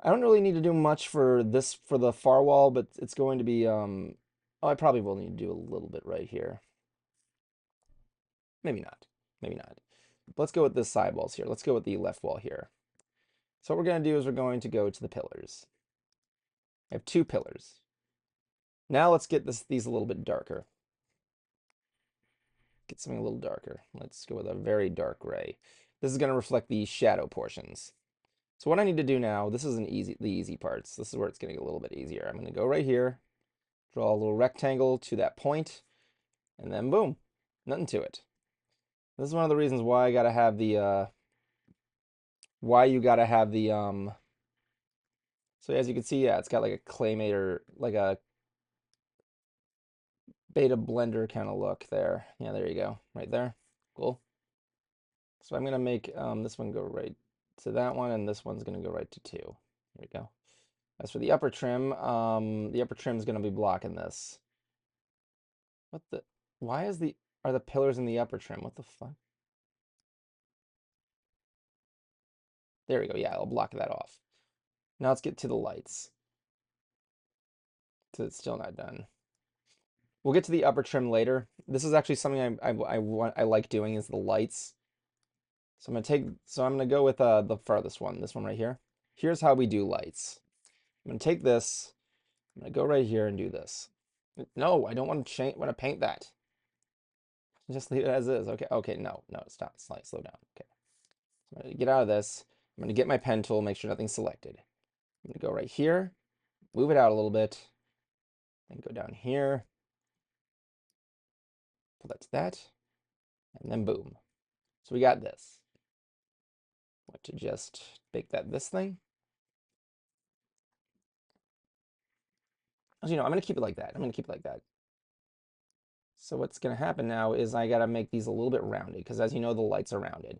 I don't really need to do much for this for the far wall, but it's going to be oh, I probably will need to do a little bit right here. Maybe not. Maybe not. Let's go with the side walls here. Let's go with the left wall here. So what we're going to do is we're going to go to the pillars. I have two pillars. Now let's get these a little bit darker. Get something a little darker. Let's go with a very dark gray. This is going to reflect the shadow portions. So what I need to do now, this is the easy parts. This is where it's going to get a little bit easier. I'm going to go right here, draw a little rectangle to that point, and then boom, nothing to it. This is one of the reasons why I gotta have the why you gotta have the so as you can see, yeah, it's got like a claymator, like a beta blender kind of look there. Yeah, there you go, right there. Cool. So I'm gonna make this one go right to that one, and this one's gonna go right to 2. There we go. As for the upper trim is gonna be blocking this. What the? Why are the pillars in the upper trim? What the fuck? There we go. Yeah, I'll block that off. Now let's get to the lights. So it's still not done. We'll get to the upper trim later. This is actually something I like doing is the lights. So I'm gonna go with the farthest one, this one right here. Here's how we do lights. I'm gonna take this, I'm gonna go right here and do this. No, I don't want to change, want to paint that. Just leave it as is. Okay, okay, no, stop, slow down. Okay, so I'm gonna get out of this. I'm gonna get my pen tool, make sure nothing's selected. I'm gonna go right here, move it out a little bit, then go down here, pull that to that, and then boom. So we got this. Want to just make that this thing. As you know, I'm going to keep it like that. I'm going to keep it like that. So what's going to happen now is I got to make these a little bit rounded because as you know, the lights are rounded.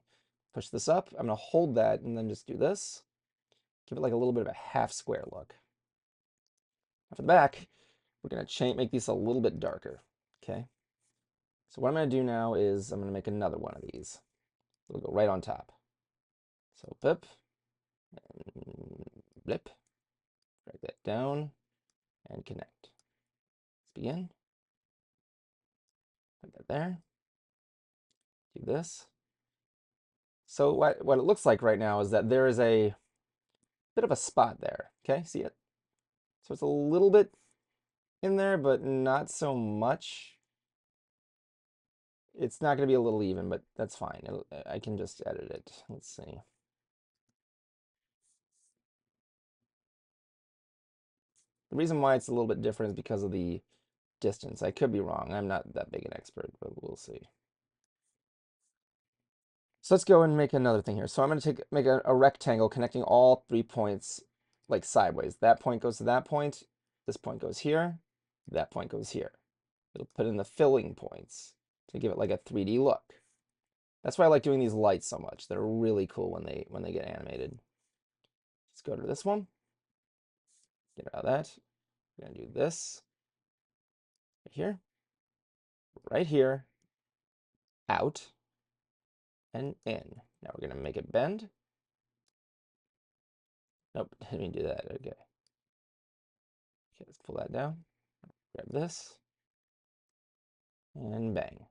Push this up. I'm going to hold that and then just do this. Give it like a little bit of a half square look. Now for the back, we're going to make these a little bit darker. Okay. So what I'm going to do now is I'm going to make another one of these. It'll go right on top. So blip, and blip, drag that down, and connect. Let's begin. Put that there. Do this. So what it looks like right now is that there is a bit of a spot there. Okay, see it? So it's a little bit in there, but not so much. It's not going to be a little even, but that's fine. I can just edit it. Let's see. The reason why it's a little bit different is because of the distance. I could be wrong. I'm not that big an expert, but we'll see. So let's go and make another thing here. So I'm going to make a rectangle connecting all 3 points like sideways. That point goes to that point. This point goes here. That point goes here. It'll put in the filling points to give it like a 3D look. That's why I like doing these lights so much. They're really cool when they get animated. Let's go to this one. Get out of that. We're gonna do this right here, out, and in. Now we're gonna make it bend. Nope, didn't mean to do that. Okay. Okay, let's pull that down. Grab this. And bang.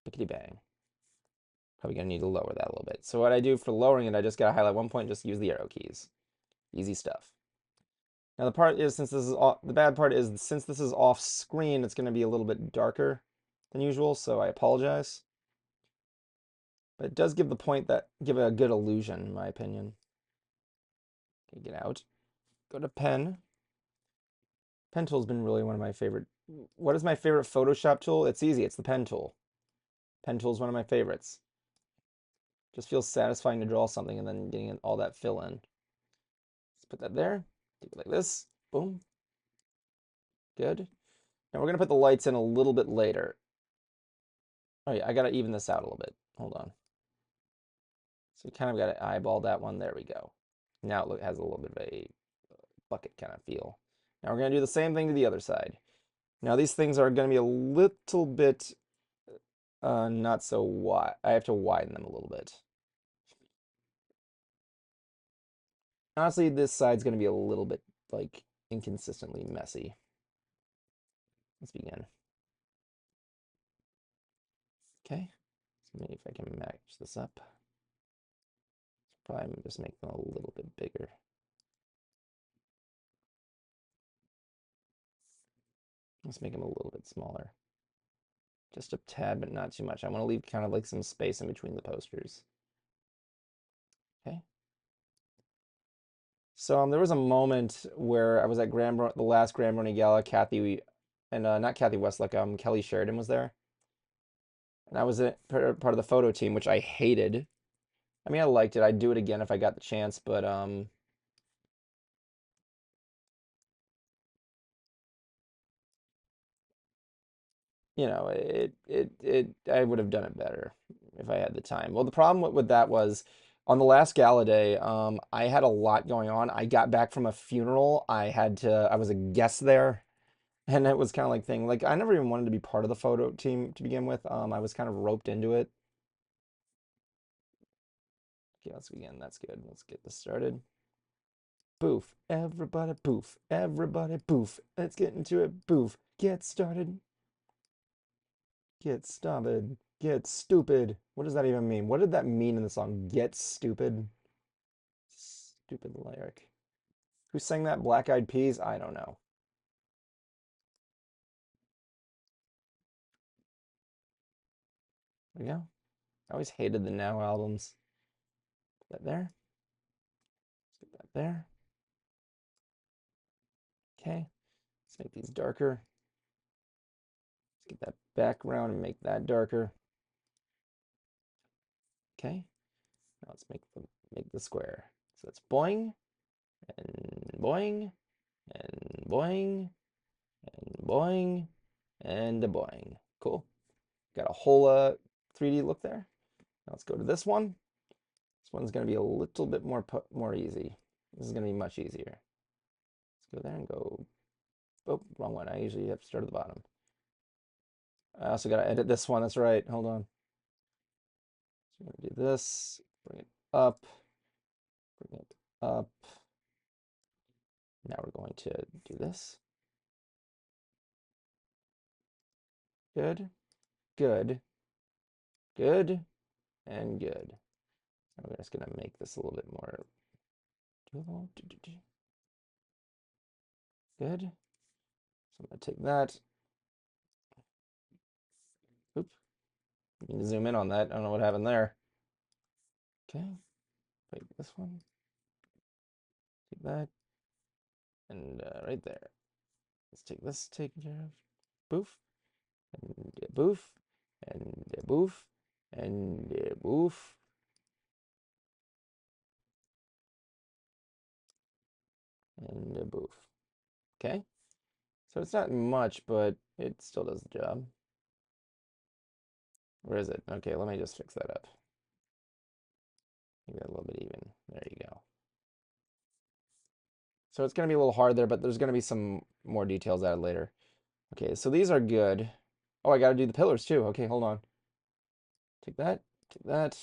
Bickety bang. Probably gonna need to lower that a little bit. So what I do for lowering it, I just gotta highlight one point, just use the arrow keys. Easy stuff. Now the part is, since this is the bad part is since this is off screen, it's gonna be a little bit darker than usual, so I apologize. But it does give give it a good illusion, in my opinion. Okay, get out. Go to pen. Pen tool's been really one of my favorite. What is my favorite Photoshop tool? It's easy, it's the pen tool. Pen tool is one of my favorites. Just feels satisfying to draw something and then getting all that fill in. Let's put that there. Take it like this. Boom. Good. Now we're gonna put the lights in a little bit later. Oh yeah, I gotta even this out a little bit. Hold on. So we kind of gotta eyeball that one. There we go. Now it has a little bit of a bucket kind of feel. Now we're gonna do the same thing to the other side. Now these things are gonna be a little bit not so wide. I have to widen them a little bit. Honestly, this side's going to be a little bit, like, inconsistently messy. Let's begin. Okay, so maybe if I can match this up. Probably just make them a little bit bigger. Let's make them a little bit smaller. Just a tad, but not too much. I want to leave kind of like some space in between the posters. Okay. So there was a moment where I was at the last Grand Brony Gala. Kathy and not Kathy Westluck, Kelly Sheridan was there, and I was part of the photo team, which I hated. I mean, I liked it. I'd do it again if I got the chance, but I would have done it better if I had the time. Well, the problem with that was on the last gala day, I had a lot going on. I got back from a funeral. I was a guest there, and it was kind of like thing. Like I never even wanted to be part of the photo team to begin with. I was kind of roped into it. Okay, let's begin. That's good. Let's get this started. Boof. Everybody boof. Everybody boof. Let's get into it. Boof. Get started. Get started. Get stupid. What does that even mean? What did that mean in the song? Get stupid. Stupid lyric. Who sang that? Black Eyed Peas? I don't know. There we go. I always hated the Now albums. Put that there. Let's get that there. Okay. Let's make these darker. Let's get that background and make that darker. Okay. Now let's make the square. So it's boing and boing and boing and boing and a boing. Cool. Got a whole 3D look there. Now let's go to this one. This one's going to be a little bit more easy. This is going to be much easier. Let's go there and go. Oh, wrong one. I usually have to start at the bottom. I also got to edit this one. That's right. Hold on. So I'm going to do this. Bring it up. Bring it up. Now we're going to do this. Good. Good. Good. And good. I'm just going to make this a little bit more doable. Good. So I'm going to take that. Oop. You can zoom in on that. I don't know what happened there. Okay. Take this one. Take that. And right there. Let's take this taken care of. Boof. And boof. And boof. And boof. And boof. Okay. So it's not much, but it still does the job. Where is it? Okay, let me just fix that up. Make that a little bit even. There you go. So it's going to be a little hard there, but there's going to be some more details added later. Okay, so these are good. Oh, I got to do the pillars too. Okay, hold on. Take that. Take that.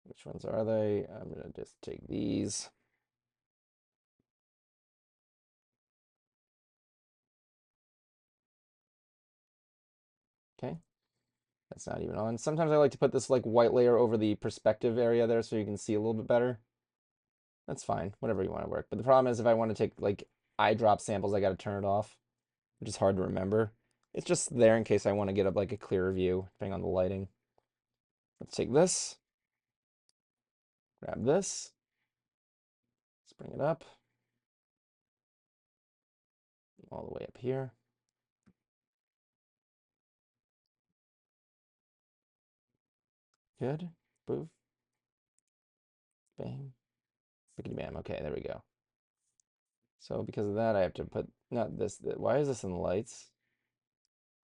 Which ones are they? I'm going to just take these. Okay. That's not even on. Sometimes I like to put this like white layer over the perspective area there so you can see a little bit better. That's fine, whatever you want to work. But the problem is if I want to take like eyedrop samples, I got to turn it off, which is hard to remember. It's just there in case I want to get like a clearer view, depending on the lighting. Let's take this, grab this, let's bring it up, all the way up here. Good, boof, bang, bickety bam. Okay, there we go. So because of that, I have to put, not this, why is this in the lights?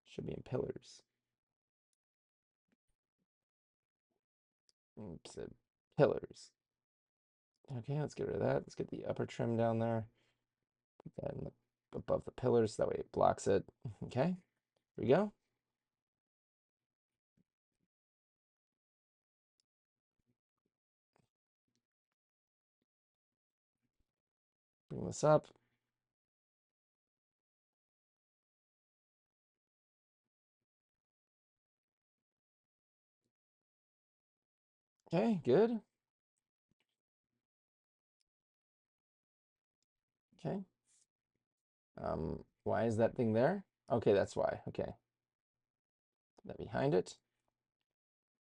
Should be in pillars. Oops, pillars. Okay, let's get rid of that. Let's get the upper trim down there. Put that in above the pillars, that way it blocks it. Okay, here we go. this up. Okay, good. Okay. Why is that thing there? Okay, that's why. Okay. Put that behind it.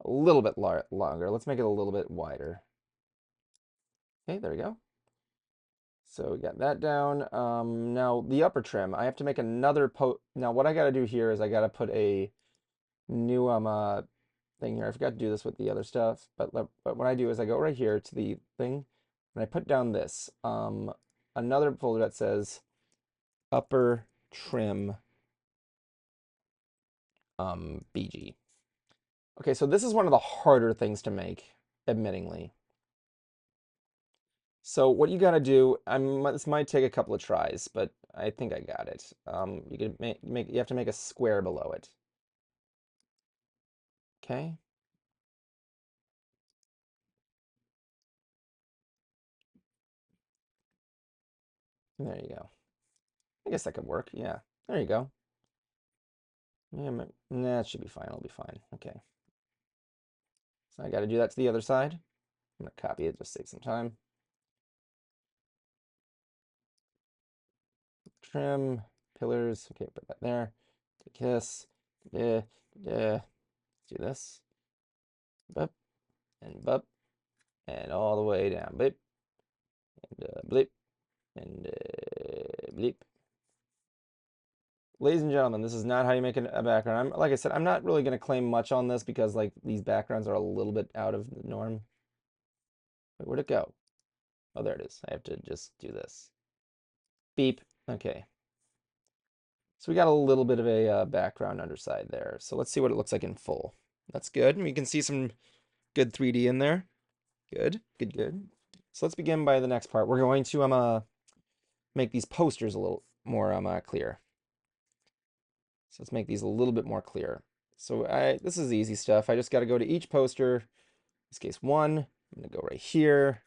A little bit longer. Let's make it a little bit wider. Okay, there we go. So we got that down. Now the upper trim, I have to make another Now what I got to do here is I got to put a new thing here. I forgot to do this with the other stuff, but what I do is I go right here to the thing, and I put down this another folder that says upper trim BG. Okay, so this is one of the harder things to make, admittingly. So what you got to do, this might take a couple of tries, but I think I got it. You can you have to make a square below it. Okay. There you go. I guess that could work. Yeah. There you go. Yeah, nah, it should be fine. It'll be fine. Okay. So I got to do that to the other side. I'm going to copy it, just save some time. Trim, pillars. Okay, put that there. Take this. Yeah, yeah. Do this. Bup, and bup, and all the way down. Blip, and blip, and bleep. Ladies and gentlemen, this is not how you make a background. Like I said, I'm not really going to claim much on this because like these backgrounds are a little bit out of the norm. Wait, where'd it go? Oh, there it is. I have to just do this. Beep. Okay. So we got a little bit of a background underside there. So let's see what it looks like in full. That's good. We can see some good 3D in there. Good, good, good. So let's begin by the next part. We're going to make these posters a little more clear. So let's make these a little bit more clear. So this is easy stuff. I just got to go to each poster. In this case, one. I'm gonna go right here.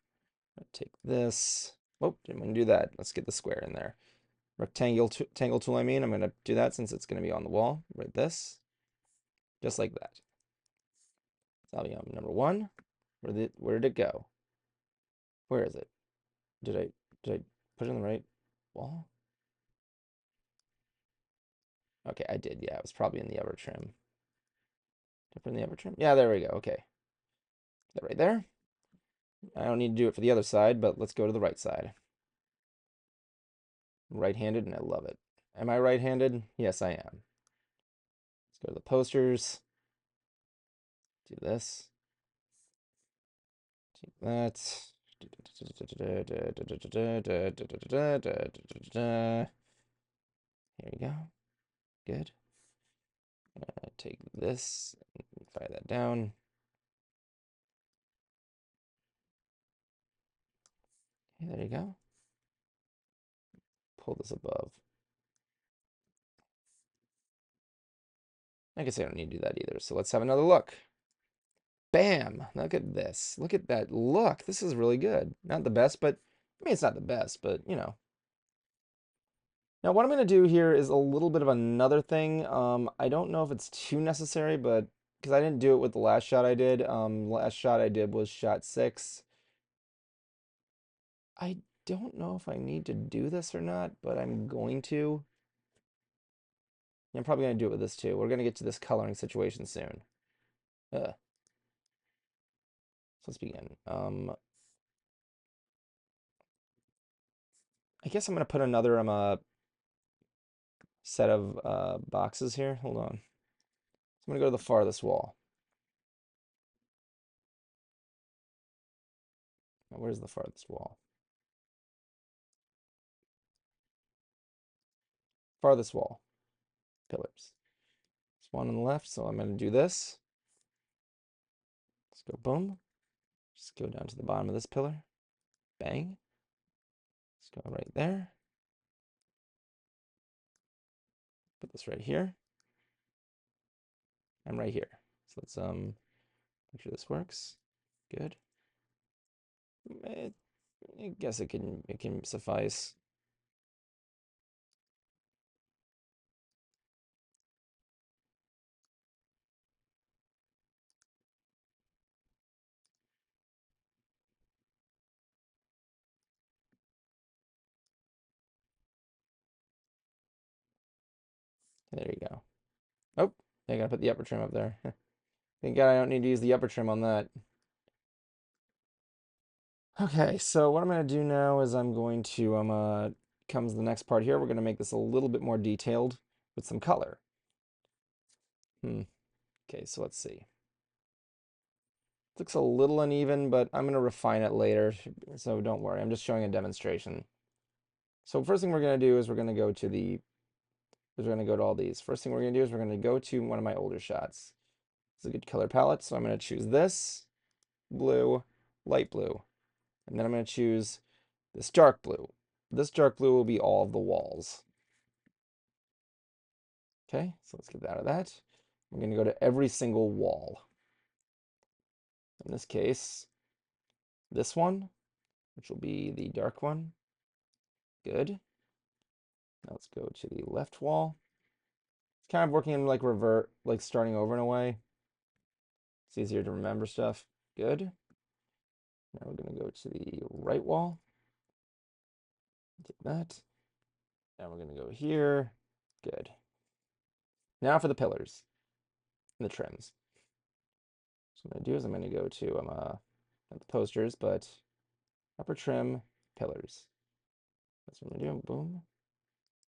Take this. Oh, didn't want to do that. Let's get the square in there. Rectangle tool, I mean. I'm gonna do that since it's gonna be on the wall. Right this. Just like that. So that'll be on number one. Where did it go? Where is it? Did I put it in the right wall? Okay, I did. Yeah, it was probably in the upper trim. Did I put in the upper trim? Yeah, there we go. Okay. That right there. I don't need to do it for the other side, but let's go to the right side. I'm right-handed and I love it. Am I right-handed? Yes, I am. Let's go to the posters. Do this. Take that. Here we go. Good. Take this and fire that down. Okay, there you go. Pull this above. I guess I don't need to do that either. So let's have another look. Bam! Look at this. Look at that look. This is really good. Not the best, but I mean, it's not the best, but you know. Now, what I'm going to do here is a little bit of another thing. I don't know if it's too necessary, but because I didn't do it with the last shot I did. Last shot I did was shot 6. I don't know if I need to do this or not, but I'm going to. I'm probably going to do it with this too. We're going to get to this coloring situation soon. So let's begin. I guess I'm going to put another set of boxes here. Hold on. So I'm going to go to the farthest wall. Now, where's the farthest wall? Farthest wall. Pillars. There's one on the left, so I'm going to do this. Let's go boom. Just go down to the bottom of this pillar. Bang. Let's go right there. Put this right here. I'm right here. So let's make sure this works. Good. I guess it can suffice. There you go. Oh, I gotta put the upper trim up there. Thank God I don't need to use the upper trim on that. Okay, so what I'm gonna do now is I'm going to comes the next part here. We're gonna make this a little bit more detailed with some color. Okay, so let's see. It looks a little uneven, but I'm gonna refine it later, so don't worry. I'm just showing a demonstration. So first thing we're gonna do is we're gonna go to all these. First thing we're gonna do is we're gonna go to one of my older shots. It's a good color palette, so I'm gonna choose this blue, light blue, and then I'm gonna choose this dark blue. This dark blue will be all of the walls. Okay, so let's get out of that. I'm going to go to every single wall. In this case, this one, which will be the dark one. Good. Now let's go to the left wall. It's kind of working in like like starting over in a way. It's easier to remember stuff. Good. Now we're going to go to the right wall. Take that. Now we're going to go here. Good. Now for the pillars and the trims. So what I'm going to do is I'm going to go to not the posters, but upper trim pillars. That's what I'm going to do. Boom.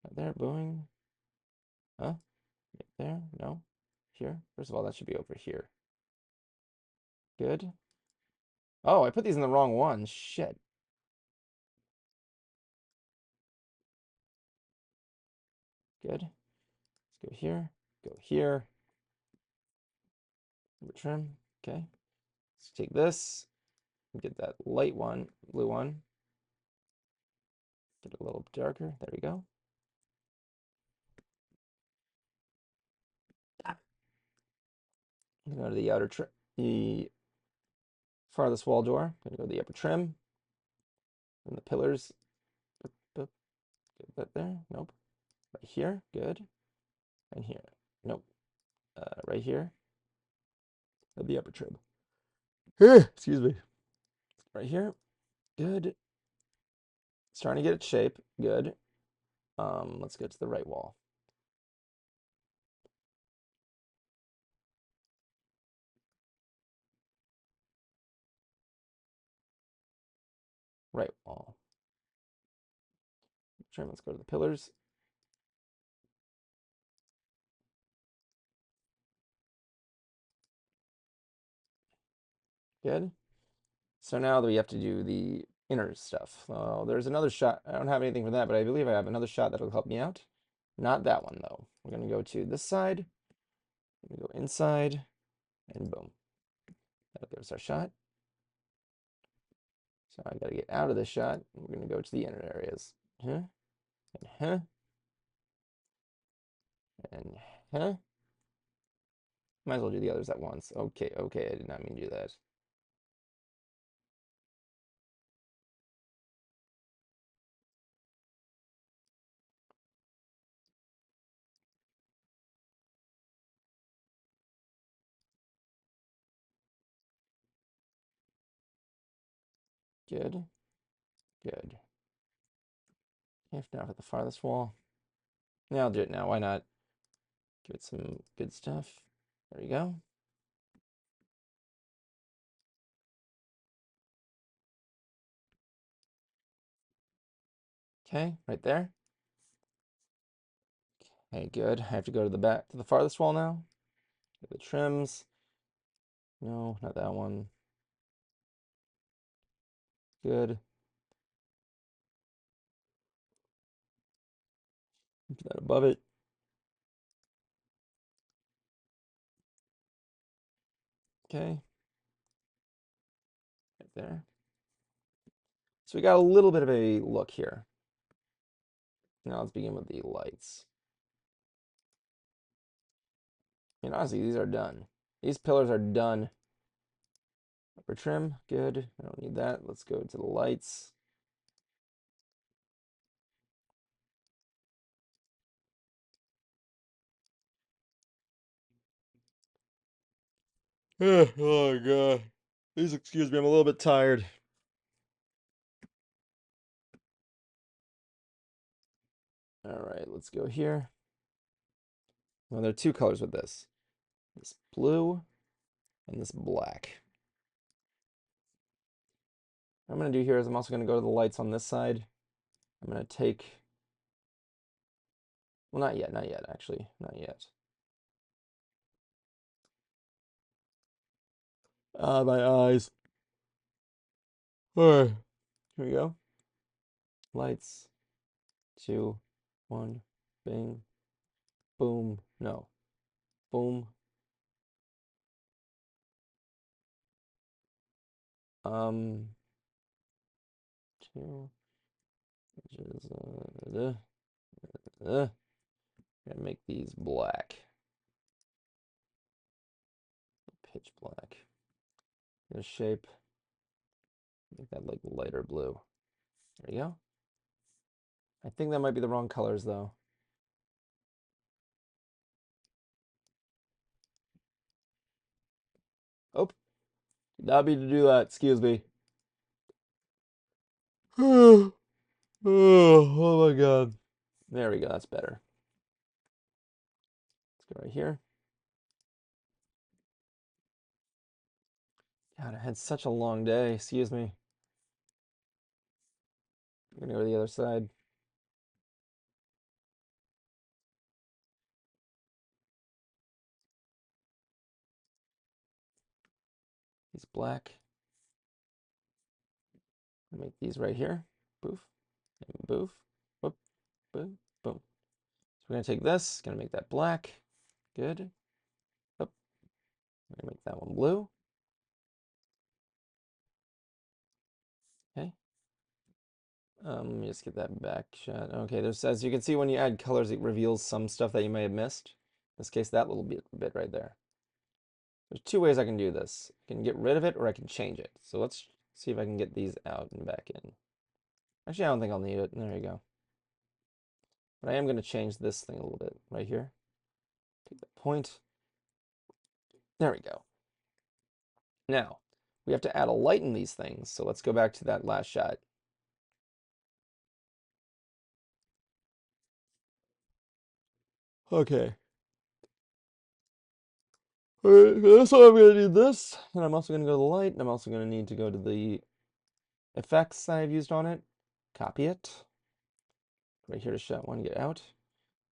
Right there. Boom. Huh? Right there. No. Here. First of all, that should be over here. Good. Oh, I put these in the wrong one. Shit. Good. Let's go here. Go here. Number trim. Okay. Let's take this. Get that light one, blue one. Get it a little darker. There we go. Go to the outer trim, the farthest wall door. Gonna go to the upper trim. And the pillars. Boop, boop. Get that there. Nope. Right here. Good. And here. Nope. Right here. The upper trim. Excuse me. Right here. Good. Starting to get its shape. Good. Let's go to the right wall. Right wall. Trim. Let's go to the pillars. Good. So now that we have to do the inner stuff. There's another shot. I don't have anything for that, but I believe I have another shot that'll help me out. Not that one, though. We're going to go to this side. We're going to go inside, and boom. That'll give us our shot. So I got to get out of this shot. We're going to go to the inner areas. Huh? And huh? And huh? Might as well do the others at once. Okay, okay, I did not mean to do that. Good. Good. If now for the farthest wall. Yeah, I'll do it now. Why not? Give it some good stuff. There we go. Okay, right there. Okay, good. I have to go to the back to the farthest wall now. Get the trims. No, not that one. Good. Put that above it. Okay. Right there. So we got a little bit of a look here. Now let's begin with the lights. And honestly, these are done. These pillars are done. Upper trim, good. I don't need that. Let's go to the lights. Oh god. Please excuse me, I'm a little bit tired. All right, let's go here. Well, there are two colors with this. This blue and this black. What I'm going to do here is I'm also going to go to the lights on this side. I'm going to take, well, not yet, actually, not yet. My eyes. All right, here we go. Lights, 2, 1, bing, boom, no, boom. Um, 2, which is, gonna make these black, pitch black. Gonna shape, make that like lighter blue. There you go. I think that might be the wrong colors though. Oh, did not mean to do that. Excuse me. Oh my god. There we go. That's better. Let's go right here. God, I had such a long day. Excuse me. I'm gonna go to the other side. These black. Make these right here. Boof. And boof. Boop. Boom. Boom. So we're gonna take this. Gonna make that black. Good. Oop. I'm gonna make that one blue. Okay. Let me just get that back shot. Okay, there's, as you can see, when you add colors, it reveals some stuff that you may have missed. In this case, that little bit right there. There's two ways I can do this. I can get rid of it or I can change it. So let's see if I can get these out and back in. Actually, I don't think I'll need it. There you go. But I am going to change this thing a little bit right here. Take that point. There we go. Now, we have to add a light in these things. So let's go back to that last shot. Okay. Alright, so I'm going to need this. And I'm also going to go to the light. And I'm also going to need to go to the effects I've used on it. Copy it. Right here to shot one, get out.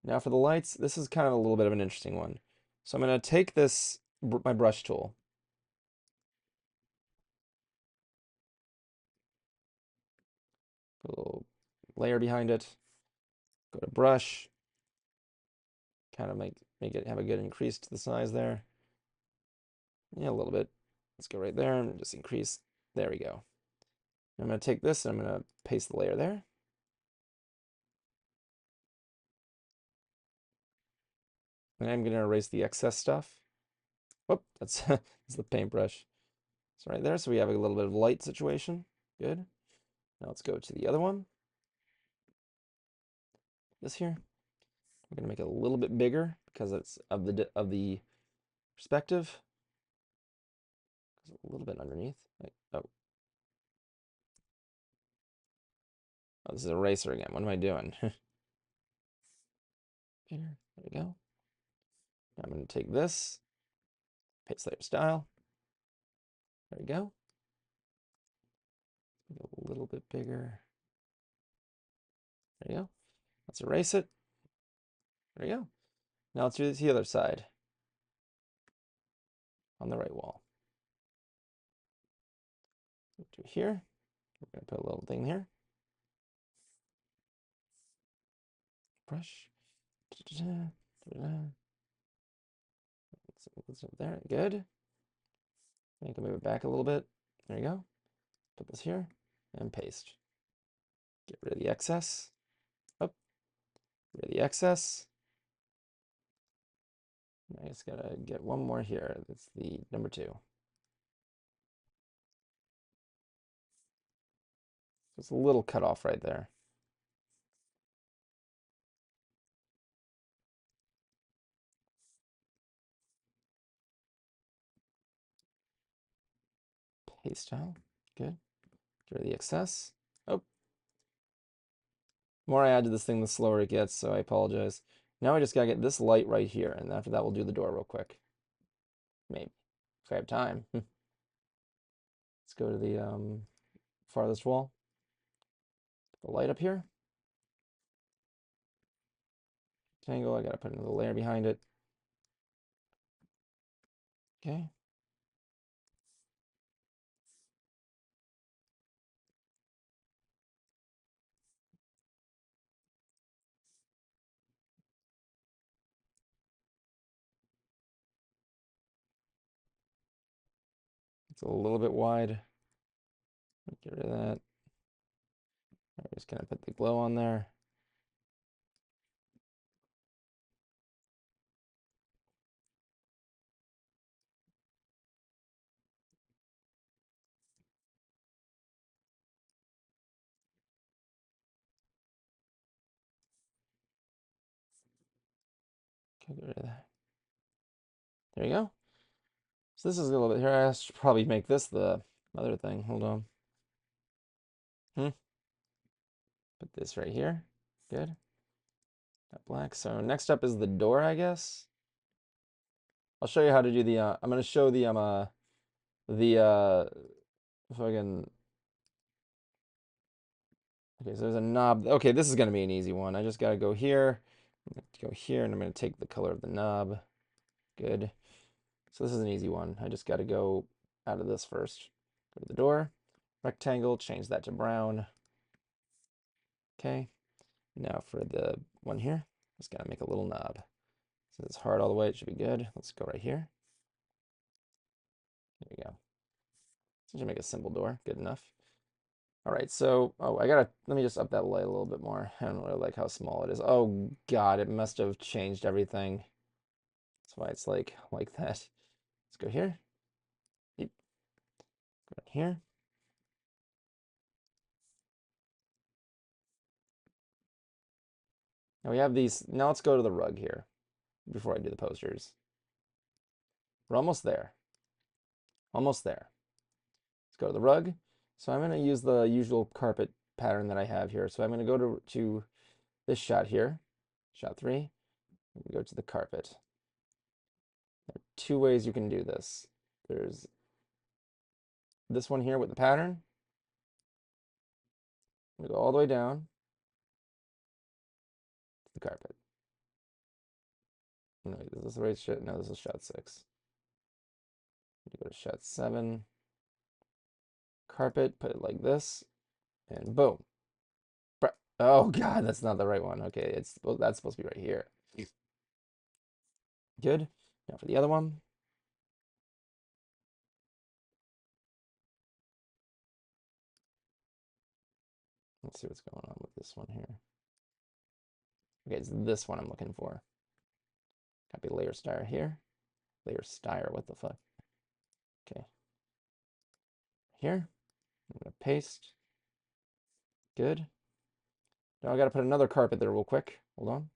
Now for the lights, this is kind of a little bit of an interesting one. So I'm going to take this, my brush tool. Put a little layer behind it. Go to brush. Kind of make it have a good increase to the size there. Yeah, a little bit. Let's go right there and just increase. There we go. I'm going to take this and I'm going to paste the layer there. And I'm going to erase the excess stuff. Whoop, that's, that's the paintbrush. It's right there. So we have a little bit of light situation. Good. Now let's go to the other one. This here. I'm going to make it a little bit bigger because it's of the perspective. A little bit underneath. Oh, this is eraser again. What am I doing? There we go. Now I'm going to take this, paste layer style. There we go. Make it a little bit bigger. There you go. Let's erase it. There you go. Now let's do this the other side on the right wall. Do here. We're going to put a little thing here. Brush. Let's there. Good. I can move it back a little bit. There you go. Put this here and paste. Get rid of the excess. Up. Get rid of the excess. I just gotta get one more here. That's the number 2. It's a little cut off right there. Paste style. Good. Get rid of the excess. Oh, the more I add to this thing, the slower it gets, so I apologize. Now I just gotta get this light right here, and after that we'll do the door real quick. Maybe. If I have time. Let's go to the farthest wall. Put the light up here. Tangle, I gotta put another layer behind it. Okay. It's a little bit wide. Get rid of that. I'm just gonna put the glow on there. Okay, get rid of that. There you go. So this is a little bit here. I should probably make this the other thing. Hold on. Put this right here. Good. Got black. So next up is the door, I guess. I'll show you how to do the. I'm gonna show the if I can. Okay, so there's a knob. Okay, this is gonna be an easy one. I just gotta go here. I'm gonna go here, and I'm gonna take the color of the knob. Good. So this is an easy one. I just gotta go out of this first. Go to the door. Rectangle. Change that to brown. Okay. Now for the one here, just gotta make a little knob. Since it's hard all the way, it should be good. Let's go right here. There we go. So just make a simple door. Good enough. All right, so, oh, let me just up that light a little bit more. I don't really like how small it is. Oh, God, it must have changed everything. That's why it's like that. Let's go here. Yep. Go right here. Now we have these. Now let's go to the rug here before I do the posters. We're almost there. Almost there. Let's go to the rug. So I'm going to use the usual carpet pattern that I have here. So I'm going to go to this shot here, shot 3. Go to the carpet. There are 2 ways you can do this. There's this one here with the pattern. I'm gonna go all the way down to the carpet. No, is this the right shot? No, this is shot 6. Go to shot 7. Carpet, put it like this, and boom. Oh God, that's not the right one. Okay, that's supposed to be right here. Good. Now for the other one. Let's see what's going on with this one here. Okay, it's this one I'm looking for. Copy layer style here. Layer style, what the fuck? Okay. Here. I'm gonna paste. Good. Now I gotta put another carpet there real quick. Hold on.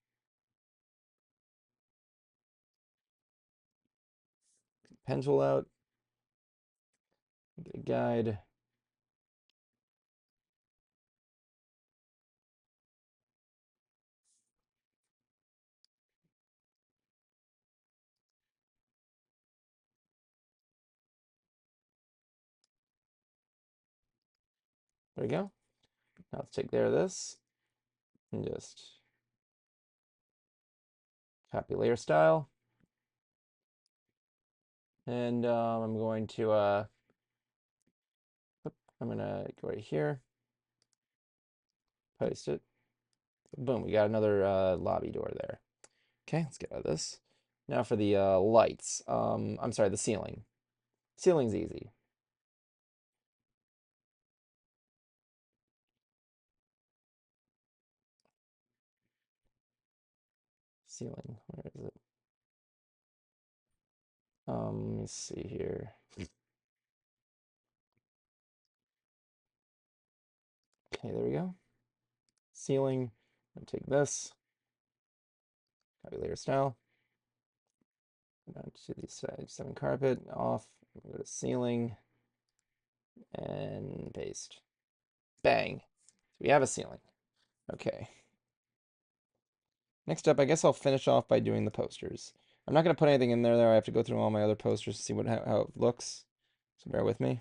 Pen tool out. Get a guide. There we go. Now let's take there this and just copy layer style. And I'm going to I'm gonna go right here, paste it. Boom, we got another lobby door there. Okay, let's get out of this. Now for the lights. I'm sorry, the ceiling. Ceiling's easy. Ceiling, where is it? Let me see here. Okay, there we go. Ceiling. I'm gonna take this. Copy layer style. Go down to the side 7 carpet off. Go to ceiling. And paste. Bang. So we have a ceiling. Okay. Next up, I guess I'll finish off by doing the posters. I'm not going to put anything in there, though. I have to go through all my other posters to see how it looks. So bear with me.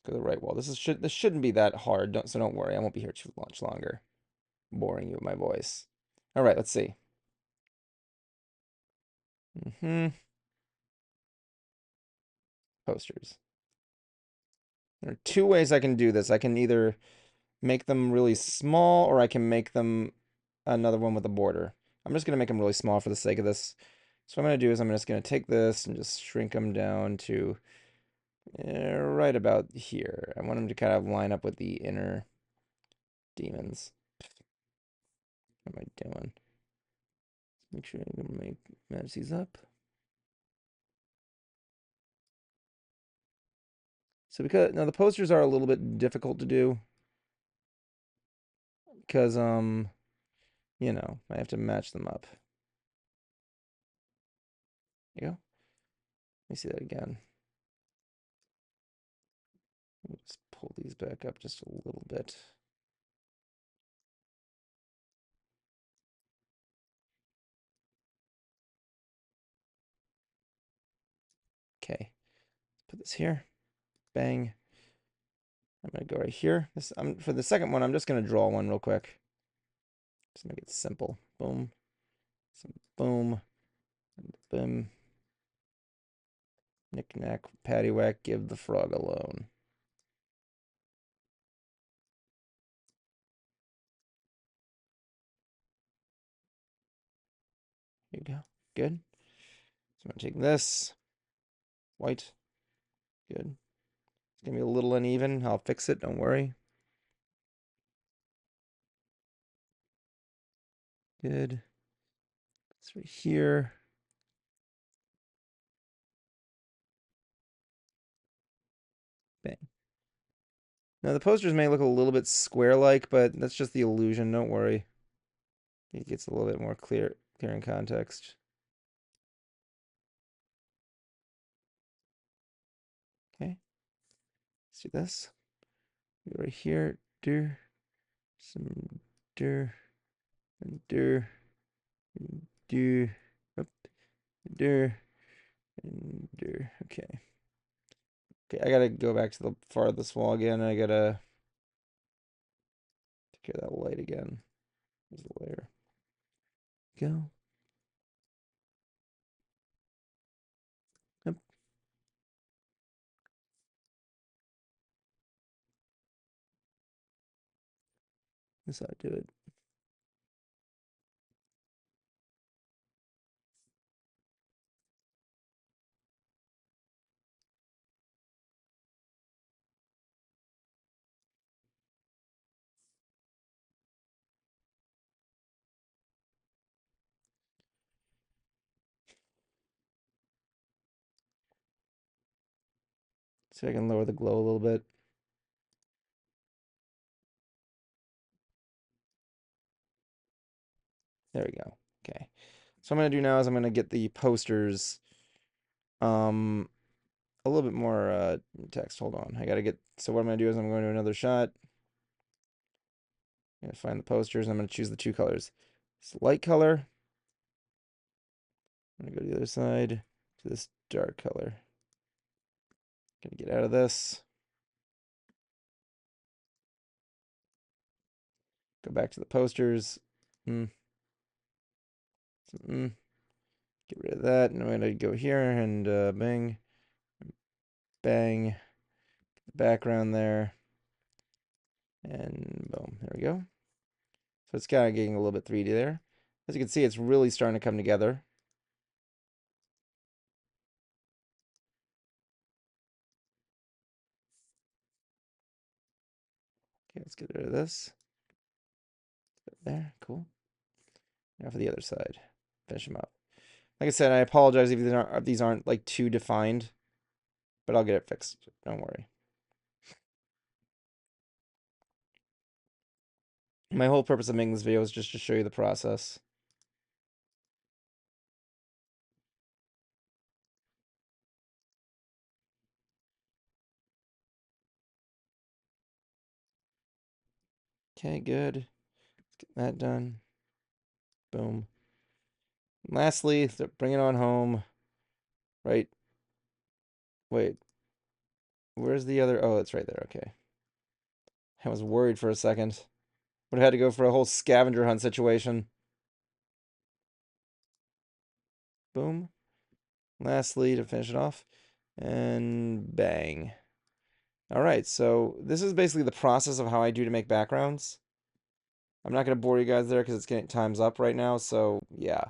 Go to the right wall. This shouldn't be that hard, so don't worry. I won't be here too much longer, boring you with my voice. All right, let's see. Posters. There are two ways I can do this. I can either make them really small, or I can make them another one with a border. I'm just going to make them really small for the sake of this. So what I'm going to do is I'm just going to take this and just shrink them down to right about here. I want them to kind of line up with the inner demons. What am I doing? Make sure I'm going to match these up. So because now the posters are a little bit difficult to do because you know, I have to match them up. There you go. Let me see that again. Let me just pull these back up just a little bit. Okay. Put this here. Bang. I'm gonna go right here. For the second one, I'm just gonna draw one real quick. Just make it simple. Boom. Some boom. And boom. Knick knack, paddywhack, give the frog a loan. Here you go. Good. So I'm gonna take this. White. Good. It's gonna be a little uneven. I'll fix it, don't worry. Good. It's right here. Bang. Now the posters may look a little bit square-like, but that's just the illusion, don't worry. It gets a little bit more clear in context. Okay. Let's do this. Go right here. Do some do and do and do up do and do. Okay. Okay, I gotta go back to the farthest wall again. I gotta take care of that light again. There's the layer. Go. Yep. That's how I do it. See if I can lower the glow a little bit. There we go. Okay. So what I'm gonna do now is I'm gonna get the posters a little bit more text. Hold on. I gotta get so what I'm gonna do is I'm going to another shot. I'm gonna find the posters and I'm gonna choose the two colors. This light color. I'm gonna go to the other side to this dark color. Gonna get out of this. Go back to the posters. Mm. Mm. Get rid of that. And I'm gonna go here and bang, bang, the background there, and boom. There we go. So it's kind of getting a little bit 3D there. As you can see, it's really starting to come together. Okay, let's get rid of this. There, cool. Now for the other side. Finish them up. Like I said, I apologize if these aren't like too defined, but I'll get it fixed. Don't worry. My whole purpose of making this video is just to show you the process. Okay, good. Let's get that done. Boom. And lastly, bring it on home. Right. Wait. Where's the other? Oh, it's right there. Okay. I was worried for a second. Would have had to go for a whole scavenger hunt situation. Boom. Lastly, to finish it off. And bang. All right, so this is basically the process of how I do to make backgrounds. I'm not going to bore you guys there because it's getting time's up right now, so yeah.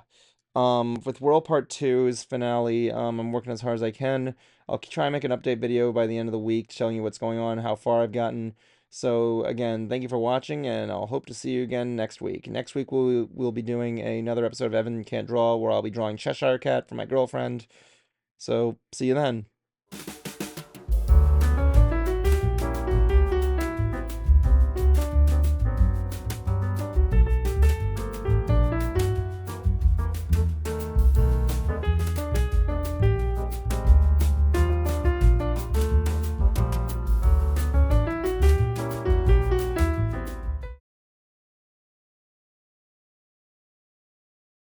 With Whirl Part 2's finale, I'm working as hard as I can. I'll try and make an update video by the end of the week showing you what's going on, how far I've gotten. So again, thank you for watching, and I'll hope to see you again next week. Next week we'll be doing another episode of Evan Can't Draw, where I'll be drawing Cheshire Cat for my girlfriend. So see you then.